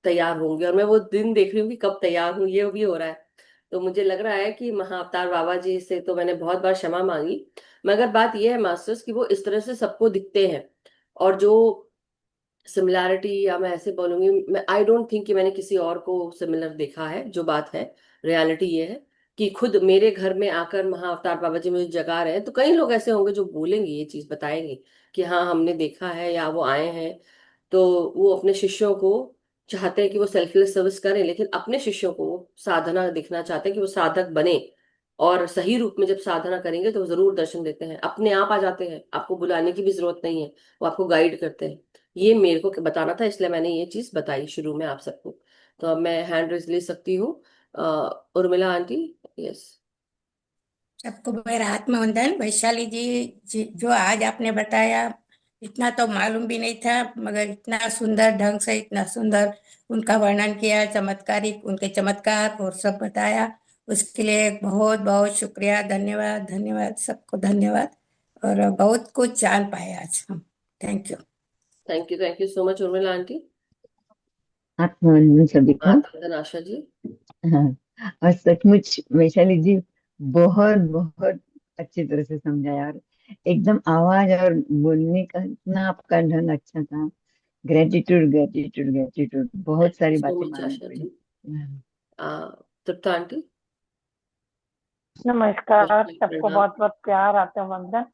तैयार होंगी। और मैं वो दिन देख रही हूँ कि कब तैयार हूँ, ये भी हो रहा है। तो मुझे लग रहा है कि महाअवतार बाबा जी से तो मैंने बहुत बार क्षमा मांगी, मगर बात यह है मास्टर्स कि वो इस तरह से सबको दिखते हैं। और जो सिमिलैरिटी, या मैं ऐसे बोलूंगी, मैं आई डोंट थिंक कि मैंने किसी और को सिमिलर देखा है। जो बात है, रियलिटी ये है कि खुद मेरे घर में आकर महाअवतार बाबा जी मुझे जगा रहे हैं, तो कई लोग ऐसे होंगे जो बोलेंगे, ये चीज बताएंगे कि हाँ हमने देखा है या वो आए हैं। तो वो अपने शिष्यों को चाहते हैं कि वो सेल्फलेस सर्विस करें, लेकिन अपने शिष्यों को वो साधना दिखना चाहते हैं कि वो साधक बने। और सही रूप में जब साधना करेंगे तो वो जरूर दर्शन देते हैं, अपने आप आ जाते हैं, आपको बुलाने की भी जरूरत नहीं है, वो आपको गाइड करते हैं। ये मेरे को बताना था, इसलिए मैंने ये चीज बताई शुरू में आप सबको। तो अब मैं हैंड रेज ले सकती हूँ। उर्मिला आंटी। यस। सबको मेरा आत्मवंदन। वैशाली जी, जो आज आपने बताया, इतना तो मालूम भी नहीं था, मगर इतना सुंदर ढंग से, इतना सुंदर उनका वर्णन किया, चमत्कारिक उनके चमत्कार और सब बताया, उसके लिए बहुत बहुत शुक्रिया। धन्यवाद, धन्यवाद, सबको धन्यवाद। और बहुत कुछ जान पाए आज हम। Thank you. Thank you so much Urmila aunty. आत्मबंधन सभी को। आत्मदन आशा जी। हाँ, और सचमुच वैशाली जी बहुत बहुत अच्छी तरह से समझाया, और एकदम आवाज और बोलने का इतना आपका ढंग अच्छा था। ग्रेटिट्यूड ग्रेटिट्यूड ग्रेटिट्यूड, बहुत थैंक यू सारी सो बातें मच मालूम आशा पड़ी। जी। हाँ, तृप्ता आंटी। नमस्कार, सबको प्रणाम। बहुत बहुत प्यार आता है, वंदन।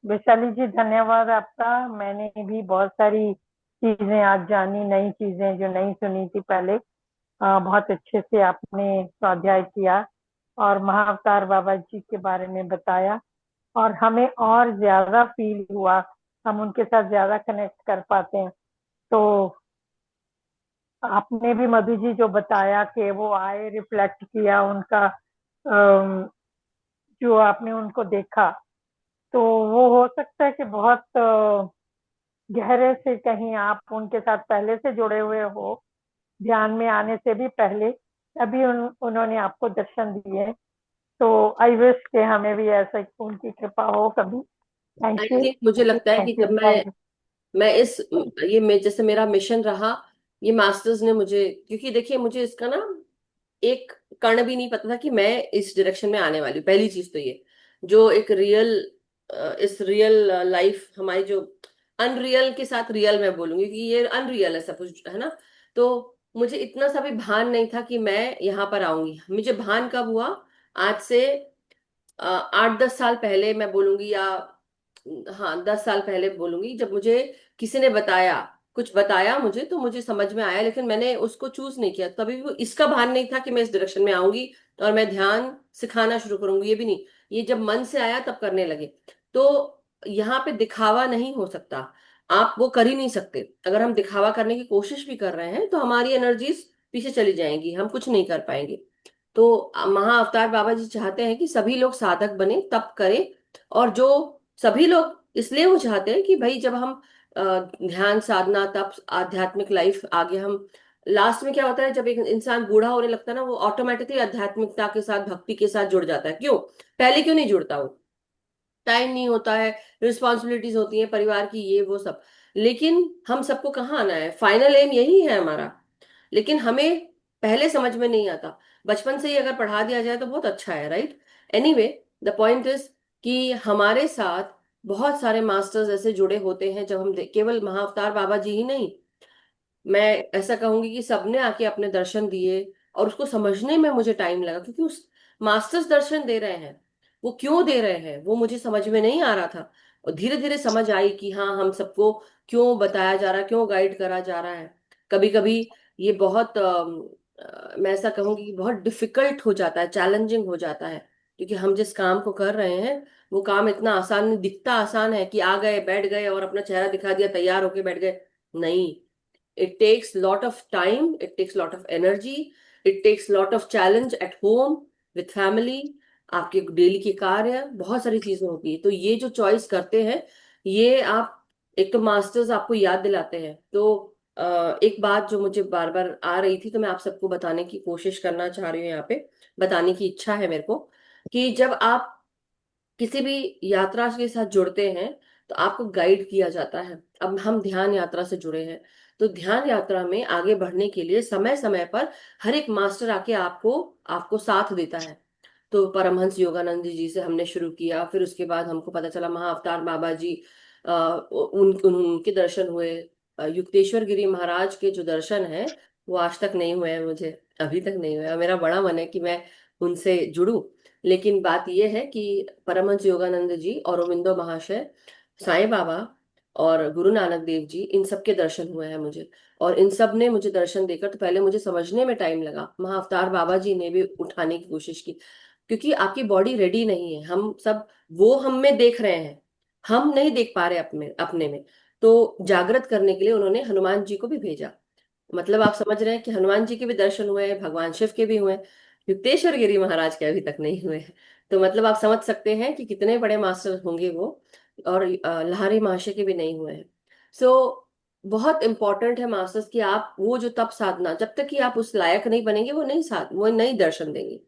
वैशाली जी, धन्यवाद आपका। मैंने भी बहुत सारी चीजें आज जानी, नई चीजें जो नहीं सुनी थी पहले। बहुत अच्छे से आपने स्वाध्याय किया और महाअवतार बाबा जी के बारे में बताया, और हमें और ज्यादा फील हुआ, हम उनके साथ ज्यादा कनेक्ट कर पाते हैं। तो आपने भी मधु जी जो बताया कि वो आए, रिफ्लेक्ट किया उनका, जो आपने उनको देखा, तो वो हो सकता है कि बहुत गहरे से कहीं आप उनके साथ पहले से जुड़े हुए हो, ध्यान में आने से भी पहले, तभी उन्होंने आपको दर्शन दिए। तो आई विश कि हमें भी ऐसा उनकी कृपा हो कभी। आई थैंक यू, थिंक मुझे थैंक यू, लगता है कि थैंक यू, जब मैं थैंक यू। मैं इस ये जैसे मेरा मिशन रहा, ये मास्टर्स ने मुझे, क्योंकि देखिए मुझे इसका ना एक कण भी नहीं पता था कि मैं इस डायरेक्शन में आने वाली हूँ। पहली चीज तो ये जो एक रियल, इस रियल लाइफ हमारी जो अनरियल के साथ रियल मैं बोलूंगी कि ये अनरियल है सब कुछ, है ना। तो मुझे इतना सा भी भान नहीं था कि मैं यहाँ पर आऊंगी। मुझे भान कब हुआ, आज से 8-10 साल पहले मैं बोलूंगी, या हाँ 10 साल पहले बोलूंगी, जब मुझे किसी ने बताया, कुछ बताया मुझे, तो मुझे समझ में आया, लेकिन मैंने उसको चूज नहीं किया। तभी भी इसका भान नहीं था कि मैं इस डायरेक्शन में आऊंगी और मैं ध्यान सिखाना शुरू करूंगी, ये भी नहीं। ये जब मन से आया तब करने लगे। तो यहाँ पे दिखावा नहीं हो सकता, आप वो कर ही नहीं सकते। अगर हम दिखावा करने की कोशिश भी कर रहे हैं तो हमारी एनर्जीज पीछे चली जाएंगी, हम कुछ नहीं कर पाएंगे। तो महाअवतार बाबा जी चाहते हैं कि सभी लोग साधक बने, तप करें। और जो सभी लोग इसलिए वो चाहते हैं कि भाई जब हम ध्यान साधना तप आध्यात्मिक लाइफ आगे हम लास्ट में क्या होता है, जब एक इंसान बूढ़ा होने लगता है ना, वो ऑटोमेटिकली आध्यात्मिकता के साथ भक्ति के साथ जुड़ जाता है। क्यों? पहले क्यों नहीं जुड़ता वो? टाइम नहीं होता है, रिस्पॉन्सिबिलिटीज होती हैं परिवार की, ये वो सब। लेकिन हम सबको कहाँ आना है, फाइनल एम यही है हमारा। लेकिन हमें पहले समझ में नहीं आता, बचपन से ही अगर पढ़ा दिया जाए तो बहुत अच्छा है, right. Anyway, the point is कि हमारे साथ बहुत सारे मास्टर्स ऐसे जुड़े होते हैं। जब हम केवल महाअवतार बाबा जी ही नहीं, मैं ऐसा कहूंगी कि सबने आके अपने दर्शन दिए, और उसको समझने में मुझे टाइम लगा, क्योंकि उस मास्टर्स दर्शन दे रहे हैं, वो क्यों दे रहे हैं वो मुझे समझ में नहीं आ रहा था। और धीरे धीरे समझ आई कि हाँ, हम सबको क्यों बताया जा रहा है, क्यों गाइड करा जा रहा है। कभी कभी ये बहुत मैं ऐसा कहूंगी कि बहुत डिफिकल्ट हो जाता है, चैलेंजिंग हो जाता है, क्योंकि हम जिस काम को कर रहे हैं वो काम इतना आसान नहीं दिखता। आसान है कि आ गए, बैठ गए और अपना चेहरा दिखा दिया, तैयार होके बैठ गए। नहीं, it takes lot of time, it takes lot of energy, it takes lot of challenge at home with family, आपके डेली के कार्य, बहुत सारी चीजें होगी। तो ये जो चॉइस करते हैं, ये आप, एक तो मास्टर्स आपको याद दिलाते हैं। तो एक बात जो मुझे बार बार आ रही थी, तो मैं आप सबको बताने की कोशिश करना चाह रही हूँ यहाँ पे, बताने की इच्छा है मेरे को, कि जब आप किसी भी यात्रा के साथ जुड़ते हैं तो आपको गाइड किया जाता है। अब हम ध्यान यात्रा से जुड़े हैं, तो ध्यान यात्रा में आगे बढ़ने के लिए समय समय पर हर एक मास्टर आके आपको आपको साथ देता है। तो परमहंस योगानंद जी से हमने शुरू किया, फिर उसके बाद हमको पता चला महाअवतार बाबा जी, उनके दर्शन हुए। युक्तेश्वर गिरी महाराज के जो दर्शन है वो आज तक नहीं हुए हैं, मुझे अभी तक नहीं हुआ। मेरा बड़ा मन है कि मैं उनसे जुड़ूं। लेकिन बात यह है कि परमहंस योगानंद जी, औरोबिंदो महाशय, साईं बाबा और गुरु नानक देव जी, इन सब के दर्शन हुए हैं मुझे। और इन सब ने मुझे दर्शन देकर, तो पहले मुझे समझने में टाइम लगा, महाअवतार बाबा जी ने भी उठाने की कोशिश की, क्योंकि आपकी बॉडी रेडी नहीं है। हम सब, वो हम में देख रहे हैं, हम नहीं देख पा रहे अपने अपने में। तो जागृत करने के लिए उन्होंने हनुमान जी को भी भेजा। मतलब आप समझ रहे हैं कि हनुमान जी के भी दर्शन हुए हैं, भगवान शिव के भी हुए हैं, युक्तेश्वर गिरी महाराज के अभी तक नहीं हुए हैं। तो मतलब आप समझ सकते हैं कि कितने बड़े मास्टर होंगे वो। और लहारी महाशय के भी नहीं हुए हैं। सो बहुत इंपॉर्टेंट है मास्टर्स की, आप वो जो तप साधना, जब तक कि आप उस लायक नहीं बनेंगे, वो नहीं दर्शन देंगे।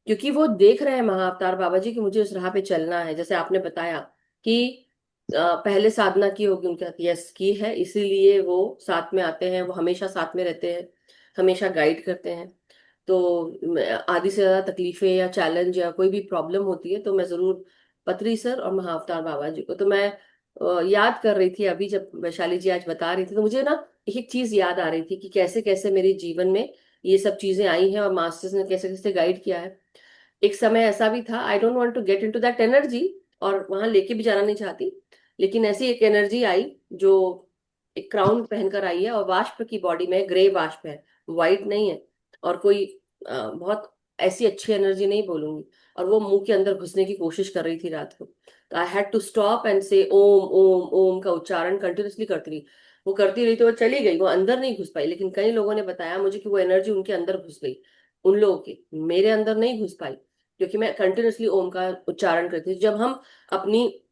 क्योंकि वो देख रहे हैं महाअवतार बाबा जी कि मुझे उस राह पे चलना है। जैसे आपने बताया कि पहले साधना की होगी उनके साथ, यस की है, इसीलिए वो साथ में आते हैं, वो हमेशा साथ में रहते हैं, हमेशा गाइड करते हैं। तो आधी से ज्यादा तकलीफें या चैलेंज या कोई भी प्रॉब्लम होती है तो मैं जरूर पत्री सर और महाअवतार बाबा जी को, तो मैं याद कर रही थी अभी जब वैशाली जी आज बता रही थी, तो मुझे ना एक चीज याद आ रही थी कि कैसे कैसे मेरे जीवन में ये सब चीजें आई हैं और मास्टर्स ने कैसे कैसे गाइड किया है। एक समय ऐसा भी था, I don't want to get into that energy, और वहां लेके भी जाना नहीं चाहती, लेकिन ऐसी एक एनर्जी आई जो एक क्राउन पहनकर आई है, और वाष्प की बॉडी में, ग्रे वाष्प है, व्हाइट नहीं है। और कोई बहुत ऐसी अच्छी एनर्जी नहीं बोलूंगी, और वो मुंह के अंदर घुसने की कोशिश कर रही थी रात को। तो I had to stop and say om Om Om का उच्चारण कंटिन्यूसली करती रही। वो करती रही तो वो चली गई, वो अंदर नहीं घुस पाई, लेकिन कई लोगों ने बताया मुझे कि वो एनर्जी उनके अंदर घुस गई, उन लोगों के, मेरे अंदर नहीं घुस पाई, क्योंकि मैं कंटिन्यूसली ओम का उच्चारण करती थी। जब हम अपनी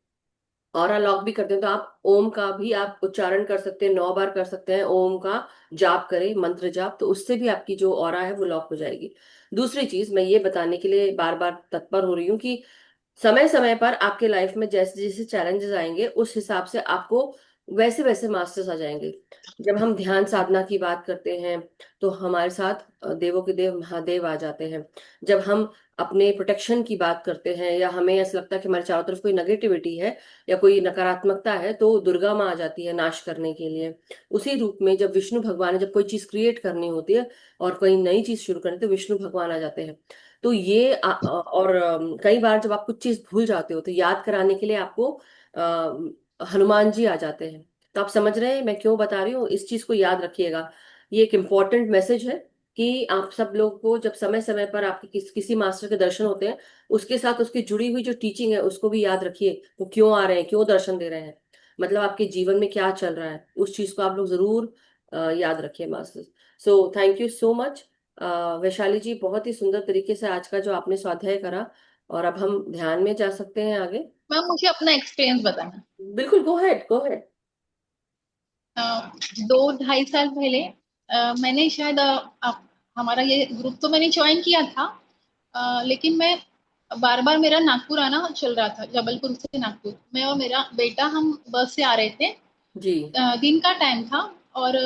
ऑरा लॉक भी करते हैं तो आप ओम का भी आप उच्चारण कर सकते हैं, 9 बार कर सकते हैं ओम का जाप करें, मंत्र जाप, तो उससे भी आपकी जो ऑरा है वो लॉक हो जाएगी। दूसरी चीज मैं ये बताने के लिए बार बार तत्पर हो रही हूँ कि समय समय पर आपके लाइफ में जैसे जैसे चैलेंजेस आएंगे, उस हिसाब से आपको वैसे वैसे मास्टर्स आ जाएंगे। जब हम ध्यान साधना की बात करते हैं तो हमारे साथ देवों के देव महादेव आ जाते हैं। जब हम अपने प्रोटेक्शन की बात करते हैं, या हमें ऐसा लगता है कि हमारे चारों तरफ कोई नेगेटिविटी है या कोई नकारात्मकता है, तो दुर्गा माँ आ जाती है नाश करने के लिए। उसी रूप में जब विष्णु भगवान ने, जब कोई चीज क्रिएट करनी होती है और कोई नई चीज शुरू करनी, तो विष्णु भगवान आ जाते हैं। तो ये और कई बार जब आप कुछ चीज भूल जाते हो तो याद कराने के लिए आपको हनुमान जी आ जाते हैं। तो आप समझ रहे हैं मैं क्यों बता रही हूँ, इस चीज को याद रखिएगा। ये एक इम्पॉर्टेंट मैसेज है कि आप सब लोग को जब समय समय पर आपके किसी मास्टर के दर्शन होते हैं, उसके साथ उसकी जुड़ी हुई जो टीचिंग है उसको भी याद रखिए, वो क्यों आ रहे हैं, क्यों दर्शन दे रहे हैं, मतलब आपके जीवन में क्या चल रहा है, उस चीज को आप लोग जरूर याद रखिए masters. So thank you so much Vaishali ji, बहुत ही सुंदर तरीके से आज का जो आपने स्वाध्याय करा, और अब हम ध्यान में जा सकते हैं आगे। मैम मुझे अपना एक्सपीरियंस बताना। बिल्कुल, गो हेड गो हेड। अ, 2-2.5 साल पहले मैंने शायद हमारा ये ग्रुप तो मैंने ज्वाइन किया था, लेकिन मैं बार बार मेरा नागपुर आना चल रहा था, जबलपुर से नागपुर। मैं और मेरा बेटा हम बस से आ रहे थे। जी। दिन का टाइम था, और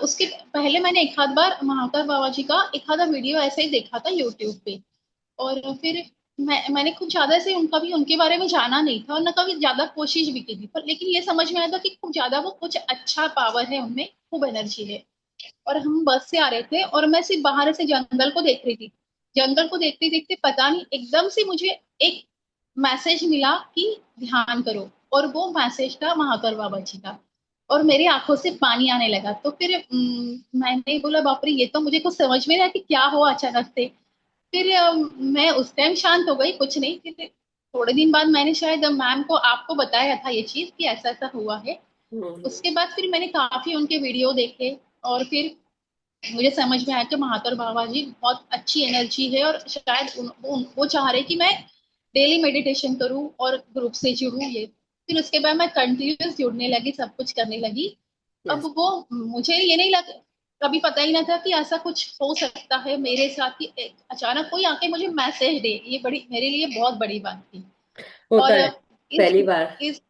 उसके पहले मैंने एक आध बार महाकाल बाबा जी का एक आधा वीडियो ऐसे ही देखा था यूट्यूब पे। और फिर मैंने कुछ ज्यादा से उनका भी उनके बारे में जाना नहीं था और न कभी ज्यादा कोशिश भी की थी, पर लेकिन ये समझ में आया था कि खूब ज्यादा वो कुछ अच्छा पावर है उनमें, खूब एनर्जी है। और हम बस से आ रहे थे और मैं सिर्फ बाहर से जंगल को देख रही थी। जंगल को देखते देखते पता नहीं एकदम से मुझे एक मैसेज मिला कि ध्यान करो, और वो मैसेज था महाकाल बाबा जी का। और मेरी आंखों से पानी आने लगा। तो फिर मैंने बोला बाप रे, ये तो मुझे कुछ समझ में नहीं आया कि क्या हुआ अचानक से। फिर मैं उस टाइम शांत हो गई, कुछ नहीं। फिर थोड़े दिन बाद मैंने शायद मैम को आपको बताया था ये चीज कि ऐसा ऐसा हुआ है। हम्म। उसके बाद फिर मैंने काफी उनके वीडियो देखे, और फिर मुझे समझ में आया कि महातर बाबा जी बहुत अच्छी एनर्जी है, और शायद वो चाह रहे कि मैं डेली मेडिटेशन करूं और ग्रुप से जुड़ूं ये। फिर उसके बाद मैं कंटिन्यूस जुड़ने लगी, सब कुछ करने लगी। अब यस। वो मुझे ये नहीं लगा, कभी पता ही ना था कि ऐसा कुछ हो सकता है मेरे साथ कि अचानक कोई आके मुझे मैसेज दे। ये बड़ी मेरे लिए बहुत बड़ी बात थी। होता और है इस पहली बार। इस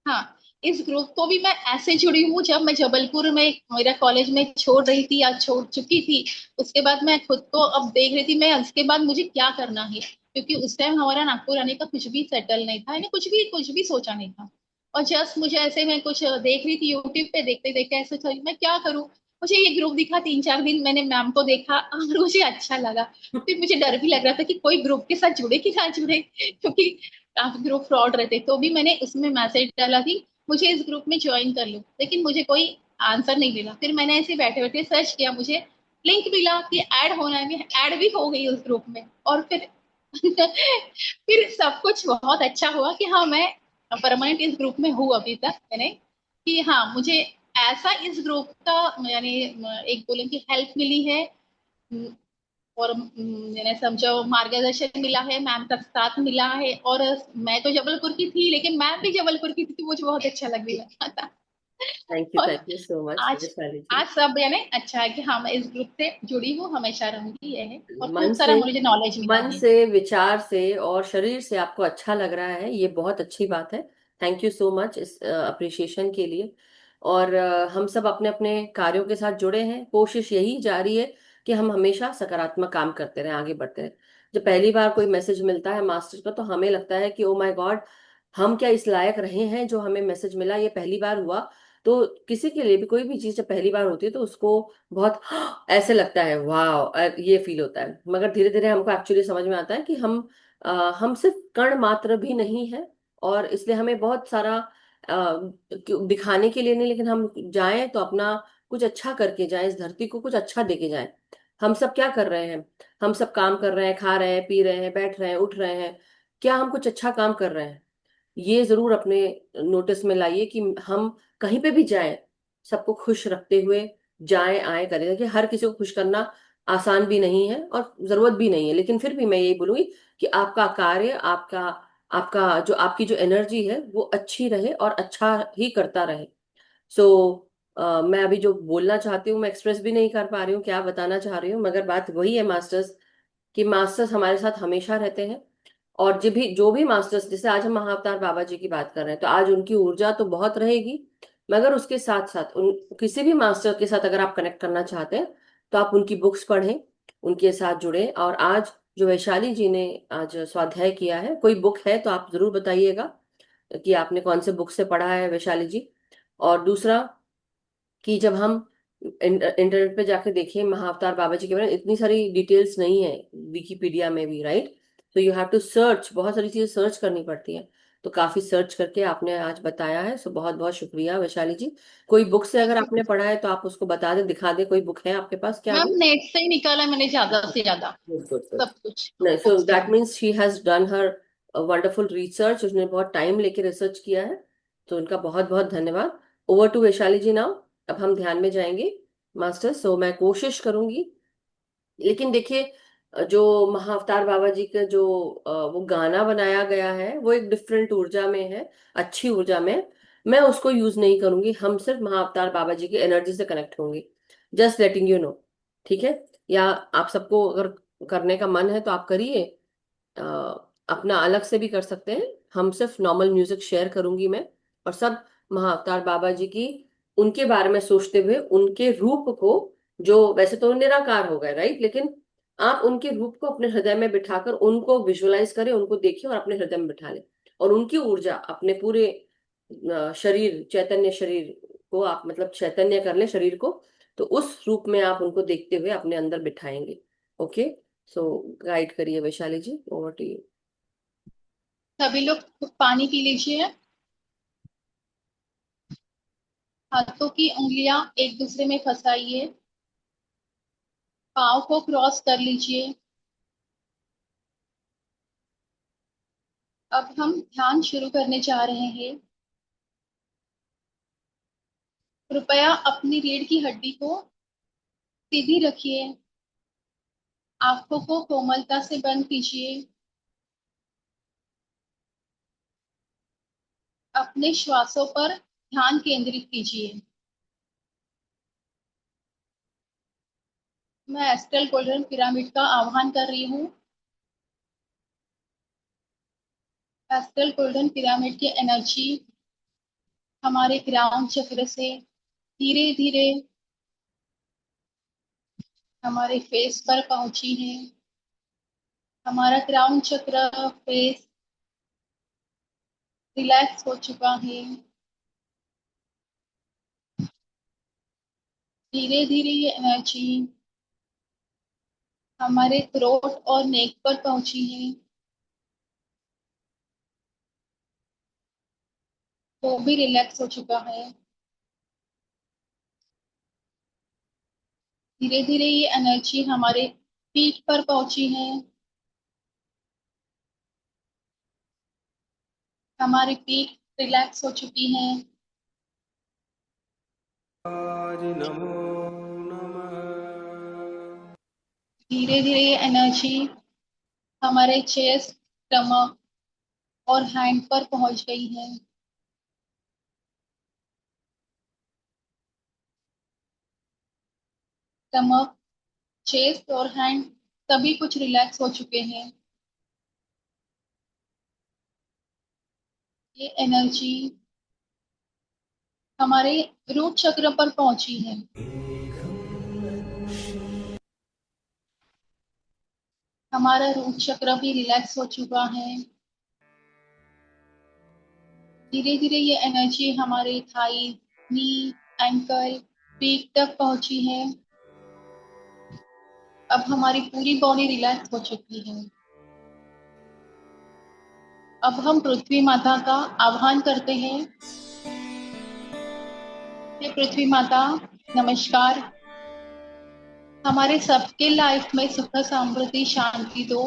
हाँ, इस ग्रुप को भी मैं ऐसे जुड़ी हूँ जब मैं जबलपुर में मेरा कॉलेज में छोड़ रही थी या छोड़ चुकी थी। उसके बाद मैं खुद को अब देख रही थी मैं उसके बाद मुझे क्या करना है, क्योंकि उस टाइम हमारा नागपुर आने का कुछ भी सेटल नहीं था, यानी कुछ भी सोचा नहीं था। और जस्ट मुझे ऐसे मैं कुछ देख रही थी यूट्यूब पे, देखते देखते ऐसे चली मैं क्या करूँ। मुझे ये ग्रुप दिखा, 3 4 दिन मैंने मैम को देखा और मुझे अच्छा लगा। फिर मुझे डर भी लग रहा था कि कोई ग्रुप के साथ जुड़े कि ना जुड़े, क्योंकि काफी ग्रुप फ्रॉड रहते। तो भी मैंने उसमें मैसेज डाला कि मुझे इस ग्रुप में ज्वाइन कर लो, लेकिन मुझे कोई आंसर नहीं मिला। फिर मैंने ऐसे बैठे बैठे सर्च किया, मुझे लिंक मिला कि ऐड होना है, मैं ऐड भी हो गई उस ग्रुप में। और फिर फिर सब कुछ बहुत अच्छा हुआ कि हाँ, मैं परमानेंट इस ग्रुप में हूँ अभी तक। मैंने कि हाँ, मुझे ऐसा इस ग्रुप का यानी एक बोले कि हेल्प मिली है। और मैंने समझो मार्गदर्शन मिला है, मैम का साथ मिला है। और मैं तो जबलपुर की थी लेकिन मैम भी जबलपुर की थी, तो मुझे बहुत अच्छा लगने लगा था। और थैंक यू सो मच आज वैशाली जी। आज सब यानी अच्छा है कि हाँ, मैं इस ग्रुप से जुड़ी हूँ, हमेशा रहूंगी, ये है। और मन खूब से सारा मुझे नॉलेज मिला मन है। से विचार से और शरीर से आपको अच्छा लग रहा है, ये बहुत अच्छी बात है। थैंक यू सो मच इस अप्रिशिएशन के लिए। और हम सब अपने अपने कार्यों के साथ जुड़े हैं, कोशिश यही जारी है कि हम हमेशा सकारात्मक काम करते रहें, आगे बढ़ते रहें। जब पहली बार कोई मैसेज मिलता है मास्टर का तो हमें लगता है कि ओ माय गॉड, हम क्या इस लायक रहे हैं जो हमें मैसेज मिला, ये पहली बार हुआ। तो किसी के लिए भी कोई भी चीज जब पहली बार होती है तो उसको बहुत ऐसे लगता है, वाह, ये फील होता है। मगर धीरे धीरे हमको एक्चुअली समझ में आता है कि हम सिर्फ कण मात्र भी नहीं है। और इसलिए हमें बहुत सारा दिखाने के लिए नहीं, लेकिन हम जाएं तो अपना कुछ अच्छा करके जाएं, इस धरती को कुछ अच्छा देके जाएं। हम सब क्या कर रहे हैं? हम सब काम कर रहे हैं, खा रहे हैं, पी रहे हैं, बैठ रहे हैं, उठ रहे हैं। क्या हम कुछ अच्छा काम कर रहे हैं? ये जरूर अपने नोटिस में लाइए कि हम कहीं पे भी जाएं, सबको खुश रखते हुए जाएं, आए, करें। देखिए, हर किसी को खुश करना आसान भी नहीं है और जरूरत भी नहीं है, लेकिन फिर भी मैं यही बोलूंगी कि आपका कार्य, आपका आपका जो आपकी जो एनर्जी है वो अच्छी रहे और अच्छा ही करता रहे। सो मैं अभी जो बोलना चाहती हूँ मैं एक्सप्रेस भी नहीं कर पा रही हूँ क्या बताना चाह रही हूँ, मगर बात वही है मास्टर्स, कि मास्टर्स हमारे साथ हमेशा रहते हैं। और जो भी मास्टर्स, जैसे आज हम महाअवतार बाबा जी की बात कर रहे हैं, तो आज उनकी ऊर्जा तो बहुत रहेगी। मगर उसके साथ साथ उन किसी भी मास्टर के साथ अगर आप कनेक्ट करना चाहते हैं तो आप उनकी बुक्स पढ़ें, उनके साथ जुड़े। और आज जो वैशाली जी ने आज स्वाध्याय किया है, कोई बुक है तो आप जरूर बताइएगा कि आपने कौन से बुक से पढ़ा है वैशाली जी। और दूसरा, कि जब हम इंटरनेट पे जाके देखें महाअवतार बाबा जी के बारे में, इतनी सारी डिटेल्स नहीं है विकिपीडिया में भी, राइट? तो यू हैव टू सर्च, बहुत सारी चीजें सर्च करनी पड़ती हैं। तो काफी सर्च करके आपने आज बताया है, सो बहुत बहुत शुक्रिया वैशाली जी। कोई बुक से अगर थैंक आपने यू। पढ़ा है तो आप उसको बता दें, दिखा दें, कोई बुक है आपके पास क्या मैम अभी? नेट से ही निकाला मैंने ज्यादा से ज्यादा, गुड गुड गुड। सब कुछ नहीं, सो बुक्स दैट नहीं। Means she has done her wonderful research, उसने बहुत टाइम लेके रिसर्च किया है। तो उनका बहुत बहुत धन्यवाद। Over to Vaishali ji now. अब हम ध्यान में जाएंगे मास्टर। सो मैं कोशिश करूंगी, लेकिन देखिए, जो महाअवतार बाबा जी का जो वो गाना बनाया गया है वो एक डिफरेंट ऊर्जा में है, अच्छी ऊर्जा में। मैं उसको यूज नहीं करूंगी, हम सिर्फ महाअवतार बाबा जी की एनर्जी से कनेक्ट होंगे। जस्ट लेटिंग यू नो, ठीक है? या आप सबको अगर करने का मन है तो आप करिए, अ, अपना अलग से भी कर सकते हैं। हम सिर्फ नॉर्मल म्यूजिक शेयर करूंगी मैं, और सब महाअवतार बाबा जी की, उनके बारे में सोचते हुए, उनके रूप को, जो वैसे तो निराकार हो गए, राइट, लेकिन आप उनके रूप को अपने हृदय में बिठाकर उनको विजुअलाइज करें, उनको देखिए और अपने हृदय में बिठा लें, और उनकी ऊर्जा अपने पूरे शरीर, चैतन्य शरीर को आप मतलब चैतन्य कर लें शरीर को, तो उस रूप में आप उनको देखते हुए अपने अंदर बिठाएंगे। ओके, सो गाइड करिए वैशाली जी, ओवर टू यू। सभी लोग पानी पी लीजिए। हाथों की उंगलियां एक दूसरे में फंसाइए। पाँव को क्रॉस कर लीजिए। अब हम ध्यान शुरू करने जा रहे हैं। कृपया अपनी रीढ़ की हड्डी को सीधी रखिए। आंखों को कोमलता से बंद कीजिए। अपने श्वासों पर ध्यान केंद्रित कीजिए। मैं एस्ट्रल गोल्डन पिरामिड का आह्वान कर रही हूँ। एस्ट्रल गोल्डन पिरामिड की एनर्जी हमारे ग्राउंड चक्र से धीरे धीरे हमारे फेस पर पहुंची है। हमारा ग्राउंड चक्र, फेस रिलैक्स हो चुका है। धीरे धीरे ये एनर्जी हमारे थ्रोट और नेक पर पहुंची है, वो भी रिलैक्स हो चुका है। धीरे धीरे ये एनर्जी हमारे पीठ पर पहुंची है। हमारी पीठ रिलैक्स हो चुकी है। नमो नमः। धीरे धीरे ये एनर्जी हमारे चेस्ट, स्टमक और हैंड पर पहुंच गई है। स्टमक, चेस्ट और हैंड सभी कुछ रिलैक्स हो चुके हैं। ये एनर्जी हमारे रूट चक्र पर पहुंची है। हमारा रूट चक्र भी रिलैक्स हो चुका है। धीरे धीरे ये एनर्जी हमारे थाई, नी, एंकल, पीठ तक पहुंची है। अब हमारी पूरी बॉडी रिलैक्स हो चुकी है। अब हम पृथ्वी माता का आह्वान करते हैं। हे पृथ्वी माता, नमस्कार। हमारे सबके लाइफ में सुख, समृद्धि, शांति दो।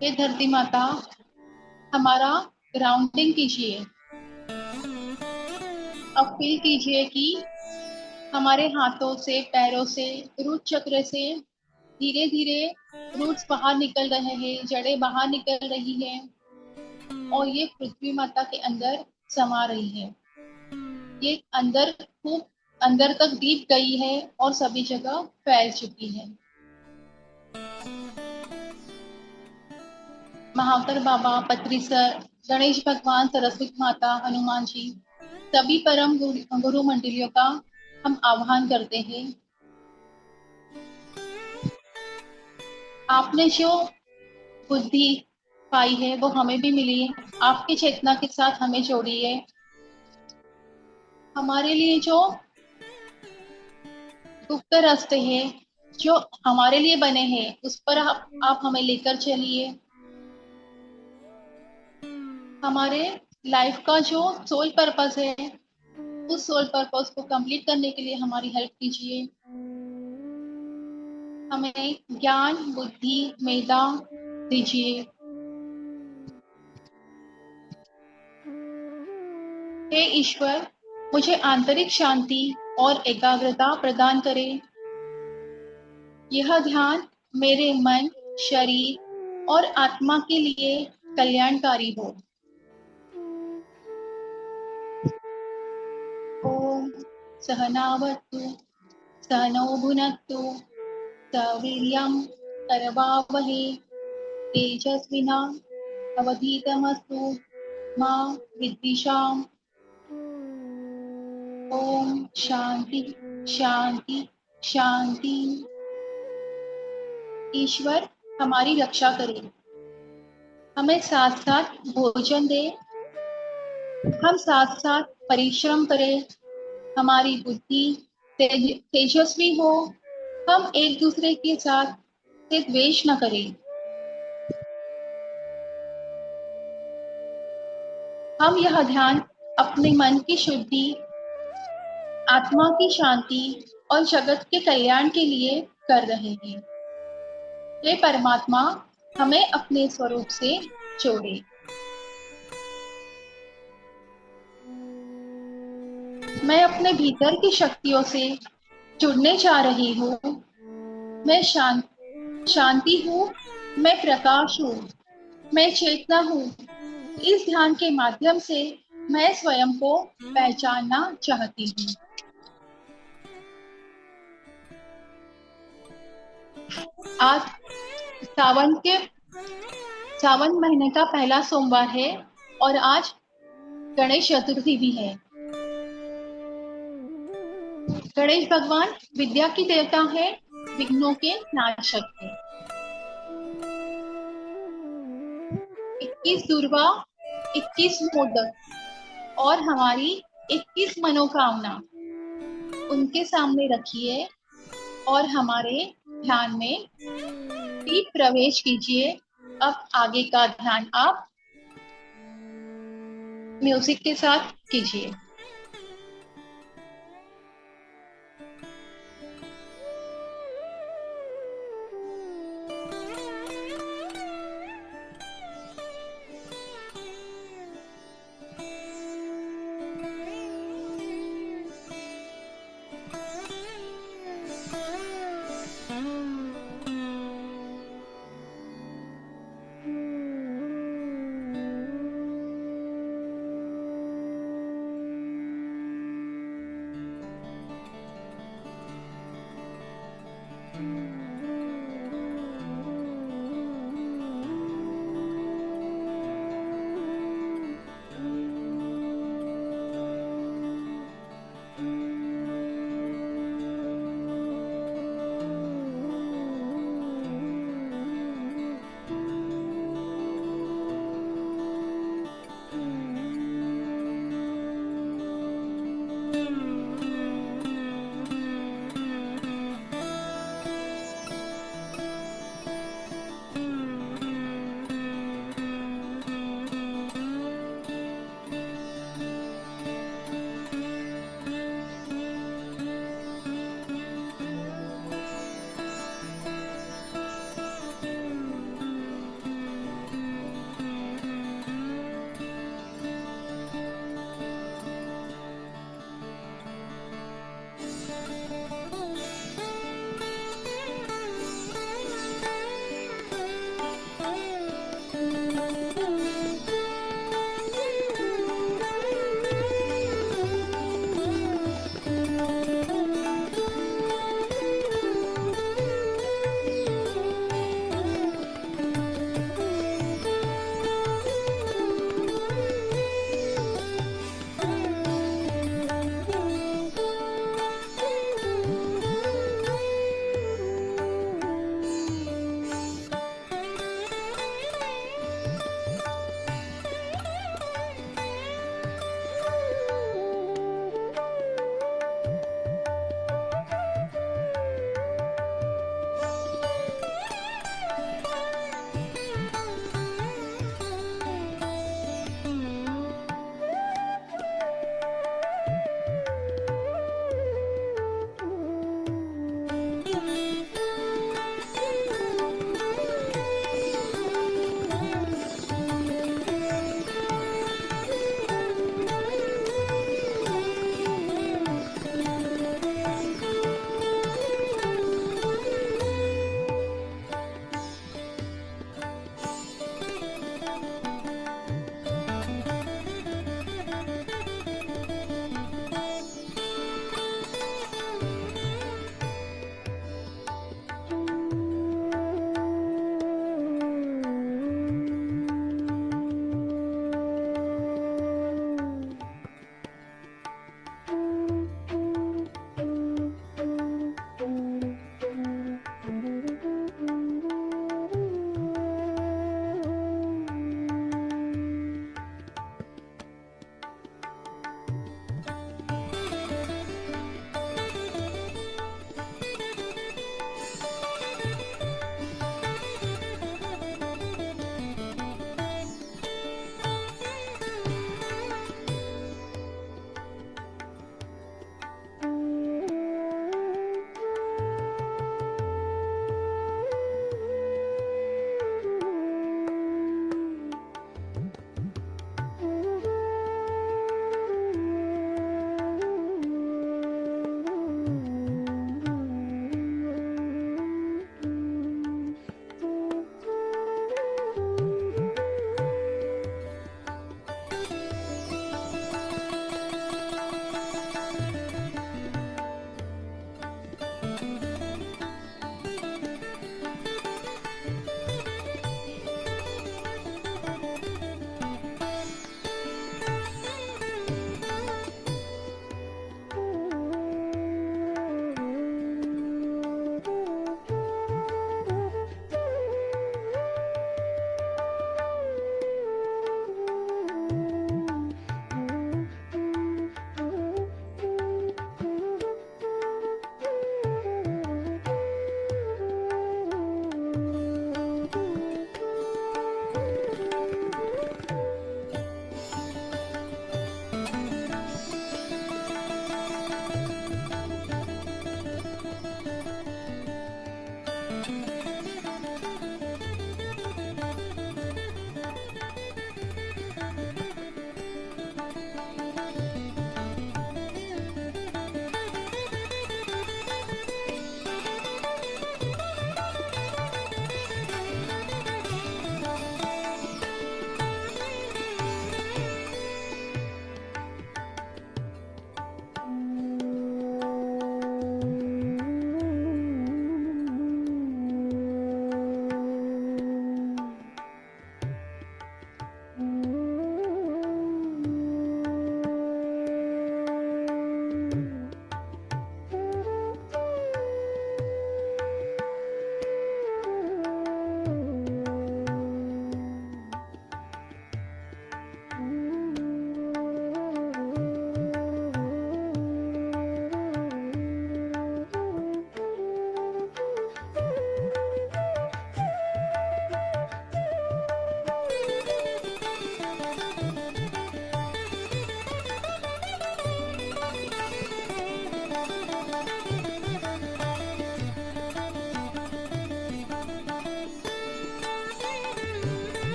हे धरती माता, हमारा ग्राउंडिंग कीजिए। अब फील कीजिए कि हमारे हाथों से, पैरों से, रूट चक्र से धीरे धीरे रूट्स बाहर निकल रहे हैं, जड़ें बाहर निकल रही हैं और ये पृथ्वी माता के अंदर समा रही है। ये अंदर खूब अंदर तक डीप गई है और सभी जगह फैल चुकी है। महावतर बाबा, पत्री सर, गणेश भगवान, सरस्वती माता, हनुमान जी, सभी परम गुरु मंडलियों का हम आह्वान करते हैं। आपने जो बुद्धि पाई है वो हमें भी मिली है। आपकी चेतना के साथ हमें जोड़ी है। हमारे लिए जो गुप्त रास्ते हैं जो हमारे लिए बने हैं उस पर आप हमें लेकर चलिए। हमारे लाइफ का जो सोल पर्पस है उस सोल पर्पस को कंप्लीट करने के लिए हमारी हेल्प कीजिए। हमें ज्ञान, बुद्धि, मेधा दीजिए। हे ईश्वर, मुझे आंतरिक शांति और एकाग्रता प्रदान करें। यह ध्यान मेरे मन, शरीर और आत्मा के लिए कल्याणकारी हो। ओम सहनावतु सहनौ भुनक्तु सवीर्यं करवावहै तेजस्विना अवधीतमस्तु मा विद्विषाम्। ओम शांति शांति शांति। ईश्वर हमारी रक्षा करे, हमें साथ साथ भोजन दे, हम साथ साथ परिश्रम करें, हमारी बुद्धि तेजस्वी हो, हम एक दूसरे के साथ से द्वेष न करें। हम यह ध्यान अपने मन की शुद्धि, आत्मा की शांति और जगत के कल्याण के लिए कर रहे हैं। हे परमात्मा, हमें अपने स्वरूप से जोड़े। मैं अपने भीतर की शक्तियों से जुड़ने जा रही हूँ। मैं शांति हूँ, मैं प्रकाश हूँ, मैं चेतना हूँ। इस ध्यान के माध्यम से मैं स्वयं को पहचानना चाहती हूँ। आज सावन महीने का पहला सोमवार है और आज गणेश चतुर्थी भी है। गणेश भगवान विद्या की देवता है, विघ्नों के नाशक है। 21 दुर्वा, 21 मोदक और हमारी 21 मनोकामना उनके सामने रखिए और हमारे ध्यान में डीप प्रवेश कीजिए। अब आगे का ध्यान आप म्यूजिक के साथ कीजिए।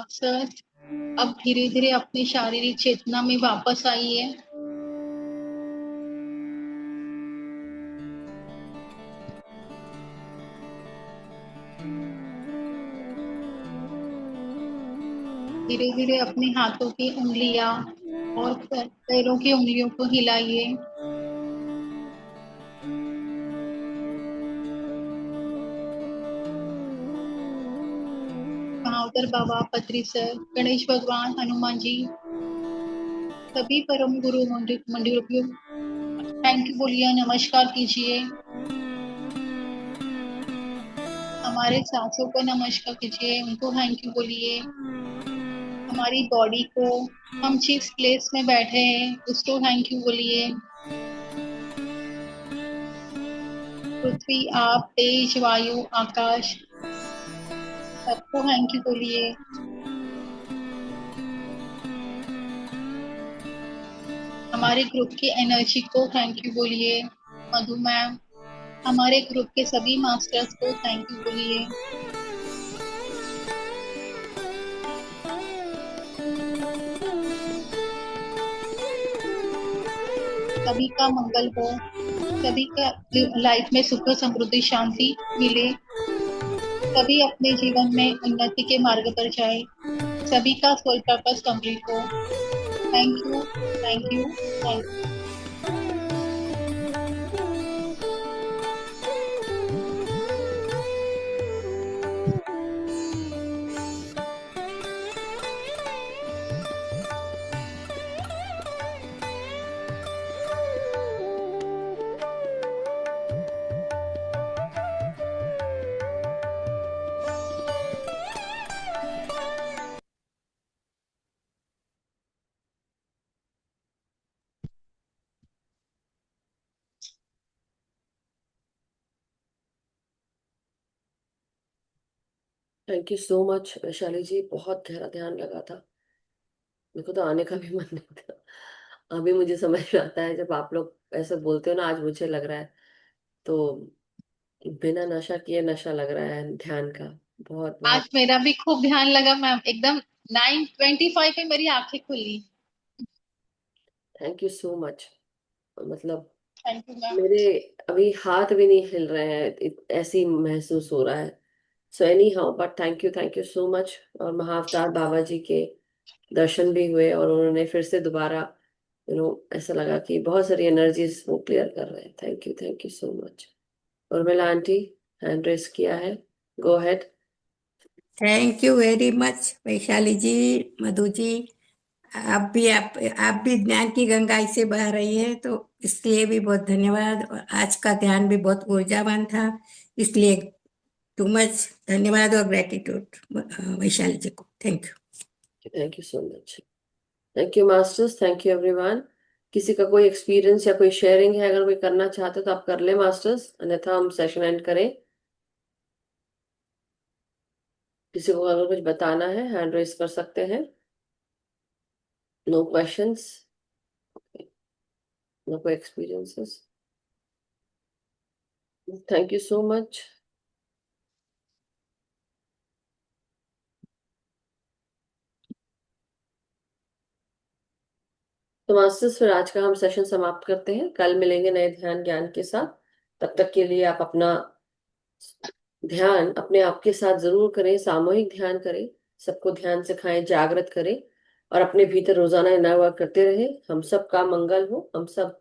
सर अब धीरे धीरे अपनी शारीरिक चेतना में वापस आइए। धीरे धीरे अपने हाथों की उंगलियां और पैरों की उंगलियों को हिलाइए। महावतर बाबा, पत्री सर, गणेश भगवान, हनुमान जी, सभी परम गुरु मंदिरों को थैंक यू बोलिए, नमस्कार कीजिए। हमारे सांसों को नमस्कार कीजिए, उनको थैंक यू बोलिए। हमारी बॉडी को, हम जिस प्लेस में बैठे हैं उसको थैंक यू बोलिए। पृथ्वी, आप, तेज, वायु, आकाश, सबको थैंक यू बोलिए। हमारे ग्रुप की एनर्जी को थैंक यू बोलिए। मधु मैम, हमारे ग्रुप के सभी मास्टर्स को थैंक यू बोलिए। सभी का मंगल हो, सभी का लाइफ में सुख समृद्धि शांति मिले, सभी अपने जीवन में उन्नति के मार्ग पर जाए, सभी का सोल पर्पस कंप्लीट हो। Thank you, thank you, thank you. Thank you so much Vaishali ji, बहुत गहरा ध्यान लगा था। मेरे को तो आने का भी मन नहीं था। अभी मुझे समझ में आता है, जब आप लोग ऐसे बोलते हो ना, आज मुझे लग रहा है तो बिना नशा किए नशा लग रहा है ध्यान का। बहुत आज बहुत मेरा भी खूब ध्यान लगा मैम, एकदम 9:25 पे मेरी आंखें खुली। Thank you so much. मतलब थैंक यू मैम। मेरे अभी हाथ भी नहीं हिल रहे हैं, ऐसी महसूस हो रहा है। So any how, but thank you so much. और महाअवतार बाबा जी के दर्शन भी हुए, और उन्होंने फिर से दोबारा ऐसा लगा कि बहुत सारी एनर्जीज वो क्लियर कर रहे हैं। Thank you so much. Urmila aunty, hand raise किया है, go ahead. Thank you very much Vaishali ji, Madhu ji. आप भी ज्ञान की गंगा ऐसे बह रही है, तो इसलिए भी बहुत धन्यवाद। और आज का ध्यान भी बहुत ऊर्जावान था, इसलिए टू मच धन्यवाद और ग्रेटिट्यूड वैशाली जी को। Thank you. Thank you so much. Thank you masters, thank you everyone. किसी का कोई एक्सपीरियंस या कोई शेयरिंग है, अगर कोई करना चाहते हो तो आप कर ले मास्टर्स, अन्यथा हम सेशन एंड करें। किसी को अगर कुछ बताना है, हैंड रेस कर सकते हैं। नो क्वेश्चंस, नो कोई experiences. Thank you so much. तो मास्टर्स, फिर आज का हम सेशन समाप्त करते हैं। कल मिलेंगे नए ध्यान ज्ञान के साथ। तब तक के लिए आप अपना ध्यान अपने आप के साथ जरूर करें, सामूहिक ध्यान करें, सबको ध्यान सिखाएं, जागृत करें, और अपने भीतर रोजाना नया वर्क करते रहे। हम सब का मंगल हो, हम सब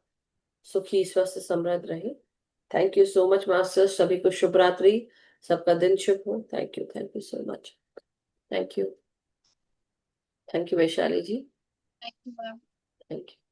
सुखी स्वस्थ समृद्ध रहे। Thank you so much masters, सभी को शुभ रात्रि, सबका दिन शुभ हो। Thank you so much. Thank you. Thank you Vaishali ji. Thank you ma'am. Thank you.